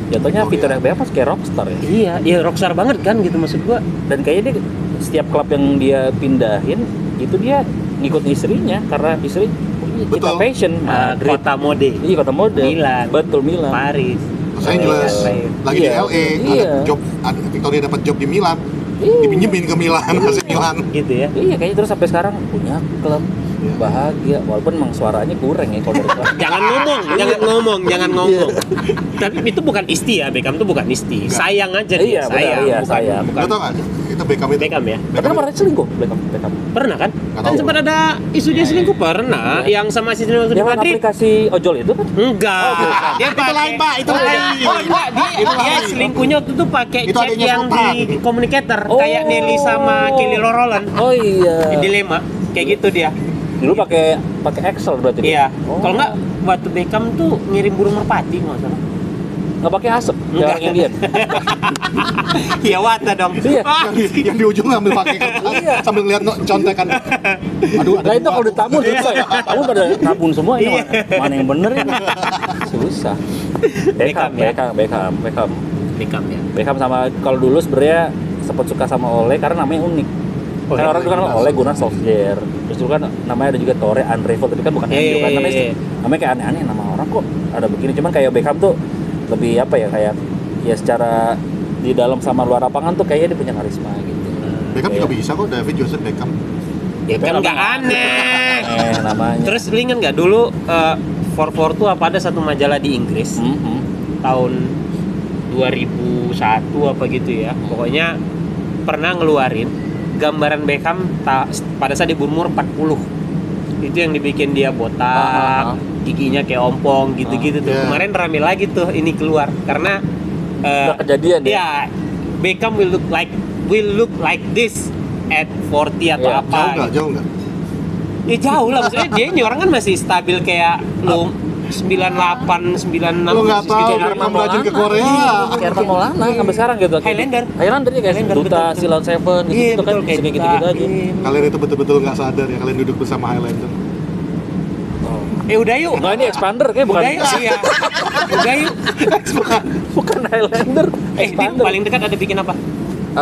S1: Jatuhnya Victoria Beckham kayak rockstar ya.
S3: Iya, dia rockstar banget kan gitu maksud gua.
S1: Dan kayaknya dia setiap klub yang dia pindahin itu dia ngikut istrinya karena istri punya cinta passion.
S3: Kota mode.
S1: Iya, kota mode.
S3: Milan.
S1: Betul, Milan.
S3: Paris.
S2: Los Angeles. Lagi di LA, ada job, Victoria dapat job di Milan. Dipinjemin ke Milan, AC Milan.
S3: Gitu ya.
S1: Iya, kayaknya terus sampai sekarang punya klub. Bahagia, walaupun emang suaranya kurang ya kalau dari klub.
S3: jangan ngomong. Tapi itu bukan isti ya, Beckham itu bukan isti. Sayang aja dia,
S1: sayang.
S3: Bukan.
S2: Lo tau gak? Itu Beckham itu.
S3: Beckham ya.
S1: Tapi pernah selingkuh Beckham.
S3: Pernah kan? Kan sempat ada isu dia selingkuh pernah. Yang sama si waktu di
S1: Dia
S3: Madrid.
S1: aplikasi ojol itu kan?
S3: Enggak. Dia
S2: itu lain, Pak. Itu lain.
S3: Oh enggak, dia selingkuhnya waktu itu pakai
S2: Itu
S3: chat
S2: adanya
S3: yang
S2: Sultan.
S3: di communicator kayak Nelly sama Kelly Rowland.
S1: Oh iya.
S3: Dilema kayak gitu dia.
S1: Dulu pakai Excel berarti dia?
S3: Iya. Kalau enggak waktu Beckham tuh ngirim burung merpati enggak salah.
S1: Nggak pakai asap?
S3: Enggak.
S1: Yang Indian?
S3: Iya wata dong.
S1: Iya.
S2: Yang di ujung ngambil pakai kertas sambil ngeliat contekan. Aduh,
S1: Nah itu kalau ditabun susah ya. Tabun pada tabun semua ini. Mana yang bener ini? Susah.
S3: Beckham ya.
S1: Beckham ya. Beckham sama kalau dulu sebenarnya sempat suka sama Ole karena namanya unik. Karena orang dulu kan Ole Gunnar Solskjaer. Terus dulu kan namanya ada juga Tore André-Vold, tapi kan bukan MU kan namanya kayak aneh-aneh nama orang kok ada begini. Cuman kayak Beckham tuh lebih apa ya, kayak ya secara di dalam sama luar lapangan tuh kayaknya dia punya karisma gitu.
S2: Beckham juga bisa kok, David Joseph Beckham.
S3: Ya kan nggak aneh.
S1: Namanya.
S3: Terus lu ingat nggak dulu 442 tuh apa ada satu majalah di Inggris tahun 2001 apa gitu ya. Pokoknya pernah ngeluarin gambaran Beckham pada saat dia berumur 40. Itu yang dibikin dia botak, giginya kayak ompong gitu-gitu tuh. Kemarin rame lagi tuh ini keluar karena
S1: kejadian
S3: ya. Beckham will look like this at 40 atau apa.
S2: Jauh nggak?
S3: Ya jauh lah, maksudnya dia ini orang kan masih stabil kayak lu 98, 96.
S2: Lo nggak tahu Beckham rajin ke Korea.
S1: Kayak Arman Maulana sampai sekarang gitu.
S3: Highlander
S1: ya kayak Duta, Silon Seven gitu kan gitu aja.
S2: Kalian itu betul-betul nggak sadar ya, kalian duduk bersama Highlander.
S3: Udah yuk.
S1: Nah ini Expander kayak bukan.
S3: Udah yuk. Iya. Udah yuk.
S1: Bukan Highlander.
S3: Di paling dekat ada bikin apa?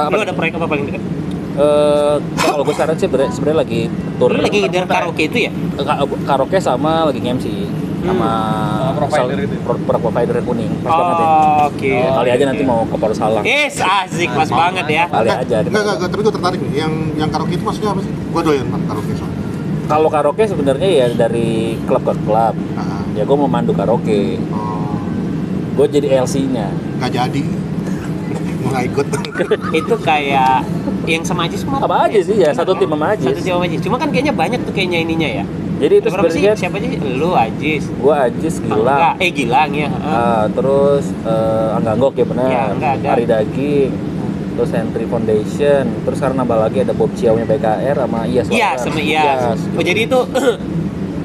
S3: Lu ada proyek apa paling dekat?
S1: Kalau gue sekarang sih sebenarnya lagi tour.
S3: Lu lagi dari karaoke itu ya?
S1: Karaoke sama lagi MC sama provider kuning pas banget ya.
S3: Oke.
S1: Kali aja nanti mau ke Salang.
S3: Asik pas banget ya.
S1: Kali aja.
S2: Enggak, tapi gue tertarik nih. Yang karaoke itu maksudnya apa sih? Gue doyan banget karaoke soalnya.
S1: Kalau karaoke sebenarnya ya dari klub ke klub. Ya gue mau mandu karaoke. Gue jadi LC-nya.
S2: Nggak jadi. Mau nggak ikut.
S3: Itu kayak yang sama Ajis kemarin.
S1: Apa aja sih ya, satu tim sama Ajis.
S3: Satu tim sama Ajis. Cuma kan kayaknya banyak tuh kayaknya ininya ya.
S1: Jadi itu sebenarnya
S3: siapa aja? Lu Ajis.
S1: Gua Ajis, Gilang.
S3: Gilang ya.
S1: Terus Angga Anggok ya benar.
S3: Ya,
S1: Ari Daging. Terus Henry Foundation. Terus sekarang nambah lagi ada Bob Ciao-nya BKR sama Iyas.
S3: Iya, sama Iyas. Oh, jadi itu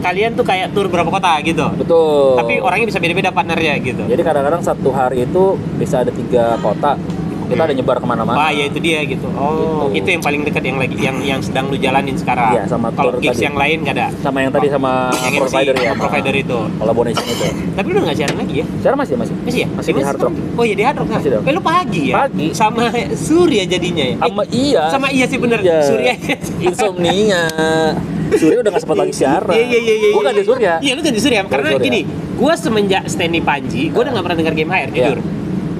S3: kalian tuh kayak tur berapa kota gitu?
S1: Betul.
S3: Tapi orangnya bisa beda-beda partnernya gitu.
S1: Jadi kadang-kadang satu hari itu bisa ada 3 kota. Kita ada nyebar kemana-mana.
S3: Ya itu dia gitu. Oh, gitu. Itu yang paling dekat yang lagi yang sedang lu jalanin sekarang.
S1: Iya, sama
S3: kalau gigs yang lain nggak ada.
S1: Sama yang tadi sama
S3: yang
S1: provider
S3: MC,
S1: ya.
S3: Provider itu.
S1: Collaboration itu.
S3: Tapi lu nggak siaran lagi ya?
S1: Siaran masih
S3: ya?
S1: Masih di Hard Rock.
S3: Oh iya di Hard Rock.
S1: Masih dong.
S3: Lu pagi ya?
S1: Pagi.
S3: Sama Surya jadinya ya?
S1: Sama
S3: iya sih bener.
S1: Iya.
S3: Surya.
S1: Insomnia. Surya udah nggak sempat lagi siaran.
S3: Iya.
S1: Gua ganti Surya.
S3: Iya lu ganti Surya. Karena gini, gua semenjak Stanley Panji, gua udah nggak pernah dengar Game HR jujur.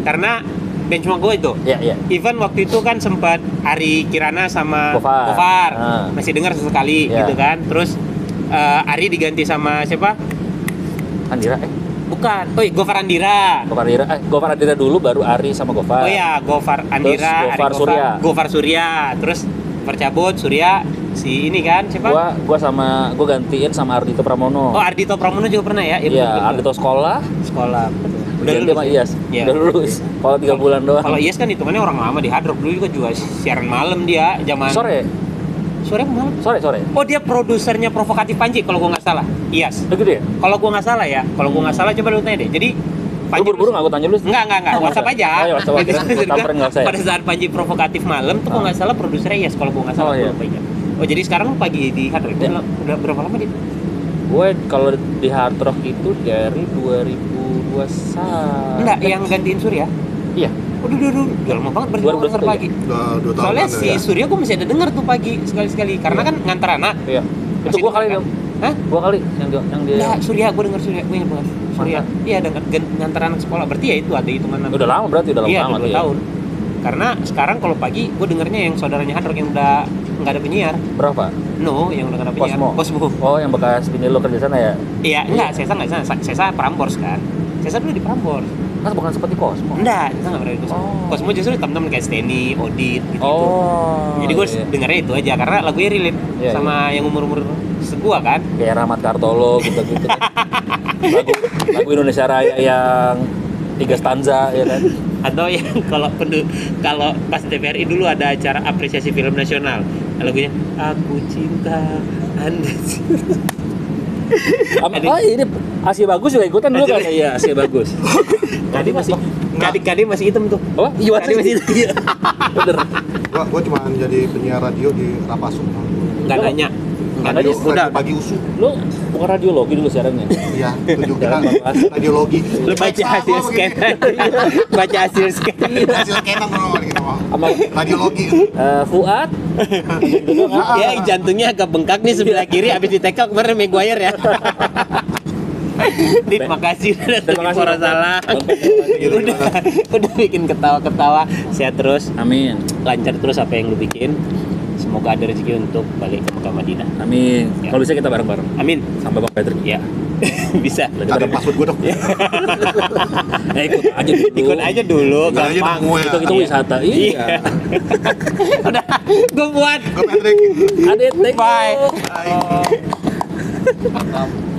S3: Karena benchmark gue itu.
S1: Iya.
S3: Even waktu itu kan sempat Ari Kirana sama Gofar. Masih dengar sesekali gitu kan. Terus Ari diganti sama siapa?
S1: Andira
S3: Bukan. Oh iya, Gofar Andira.
S1: Gofar Andira dulu baru Ari sama Gofar.
S3: Oh iya, Gofar Andira, Gofar Surya. Terus Gofar cabut, Surya si ini kan siapa?
S1: Gua gantiin sama Ardito Pramono.
S3: Oh, Ardito Pramono juga pernah ya?
S1: Iya, Ardito sekolah.
S3: Udah lulus
S1: sama Iyas.
S3: Ya.
S1: Udah lulus. Kalau 3 bulan doang.
S3: Kalau Iyas kan hitungannya orang lama di Hard Rock, dulu juga siaran malam dia zaman
S1: Sore
S3: apa malam?
S1: Sore.
S3: Oh, dia produsernya Provokatif Panji kalau gua nggak salah. Iyas.
S1: Begitu ya?
S3: Kalau gua nggak salah ya. Kalau gua nggak salah coba lu tanya deh. Jadi
S1: Panji buru-buru nggak aku tanya lu?
S3: Enggak. WhatsApp aja.
S1: Oh, ya, WhatsApp.
S3: Pada saat Panji Provokatif malam tuh kalau nggak salah produsernya Iyas kalau gua nggak salah. Oh, jadi sekarang pagi di Hard Rock. Udah berapa lama dia?
S1: Gue kalau di Hard Rock itu dari 2000 2021.
S3: Enggak, yang gantiin Surya.
S1: Iya.
S3: Udah lama banget berarti
S1: 2021
S3: denger pagi.
S2: Udah 2 tahun.
S3: Soalnya si Surya gue masih ada denger tuh pagi sekali-sekali karena kan ngantar anak.
S1: Iya. Itu
S3: Masih
S1: gua kali
S3: denger
S1: dong.
S3: kan? Hah?
S1: Gua kali yang dia.
S3: Enggak, Surya gue denger Surya, gue ingat banget. Surya.
S1: Masa?
S3: Iya, denger ngantar anak sekolah. Berarti ya itu ada hitungan.
S1: Udah lama berarti, udah lama
S3: Iya,
S1: banget
S3: 2 tahun. Karena sekarang kalau pagi gue dengernya yang saudaranya Hard Rock yang udah nggak ada penyiar.
S1: Berapa?
S3: No, yang udah nggak ada penyiar.
S1: Cosmo. Oh, yang bekas bini lo kerja sana ya?
S3: Iya, enggak, Sesa nggak di sana. Sesa Prambors kan. Sesa dulu di Prambors.
S1: Kan bukan seperti Cosmo.
S3: Enggak, Sesa nggak pernah di Cosmo.
S1: Oh.
S3: Cosmo justru temen-temen kayak Steny, Odit gitu.
S1: Oh.
S3: Jadi gue
S1: iya.
S3: dengernya itu aja karena lagunya relate
S1: Iya,
S3: sama yang umur-umur segua kan.
S1: Kayak Rahmat Kartolo gitu-gitu kan. lagu Indonesia Raya yang 3 stanza ya kan.
S3: Atau yang kalau pas TVRI dulu ada acara apresiasi film nasional. Lagunya Aku Cinta Anda.
S1: Ini Asia Bagus juga ikutan dulu kan? Iya, Asia Bagus.
S3: Kadi masih hitam tuh.
S1: Oh, iya
S3: Kadi masih hitam.
S1: Bener.
S2: Gua cuma jadi penyiar radio di Rapasu.
S3: Enggak nanya.
S2: Radio,
S3: Udah
S2: pagi usu.
S1: Lu bukan radiologi dulu siarannya?
S2: Iya, itu juga radiologi.
S3: Lu baca hasil scan. Baca hasil scan.
S2: Hasil scan bro gitu.
S1: Sama
S2: Radiologi.
S1: Fuad.
S3: Ya jantungnya agak bengkak nih sebelah kiri abis ditekak kemarin Maguire ya. Dit, makasih
S1: Terima kasih.
S3: salah. Udah bikin ketawa-ketawa. Sehat terus.
S1: Amin.
S3: Lancar terus apa yang lu bikin. Semoga ada rezeki untuk balik ke Mekah Madinah.
S1: Amin.
S3: Ya.
S1: Kalau bisa kita bareng-bareng.
S3: Amin.
S1: Sampai Bang Patrick.
S3: Ya. Bisa.
S2: Ada password gua dong.
S1: Ikut aja dulu.
S3: Ikut aja dulu,
S2: Ikut aja
S3: gampang.
S2: dong,
S1: Itu
S3: Iya.
S1: wisata. Iya.
S3: Udah, gue buat.
S2: Gua Patrick.
S1: Adit, thank you.
S3: Bye.
S2: Bye.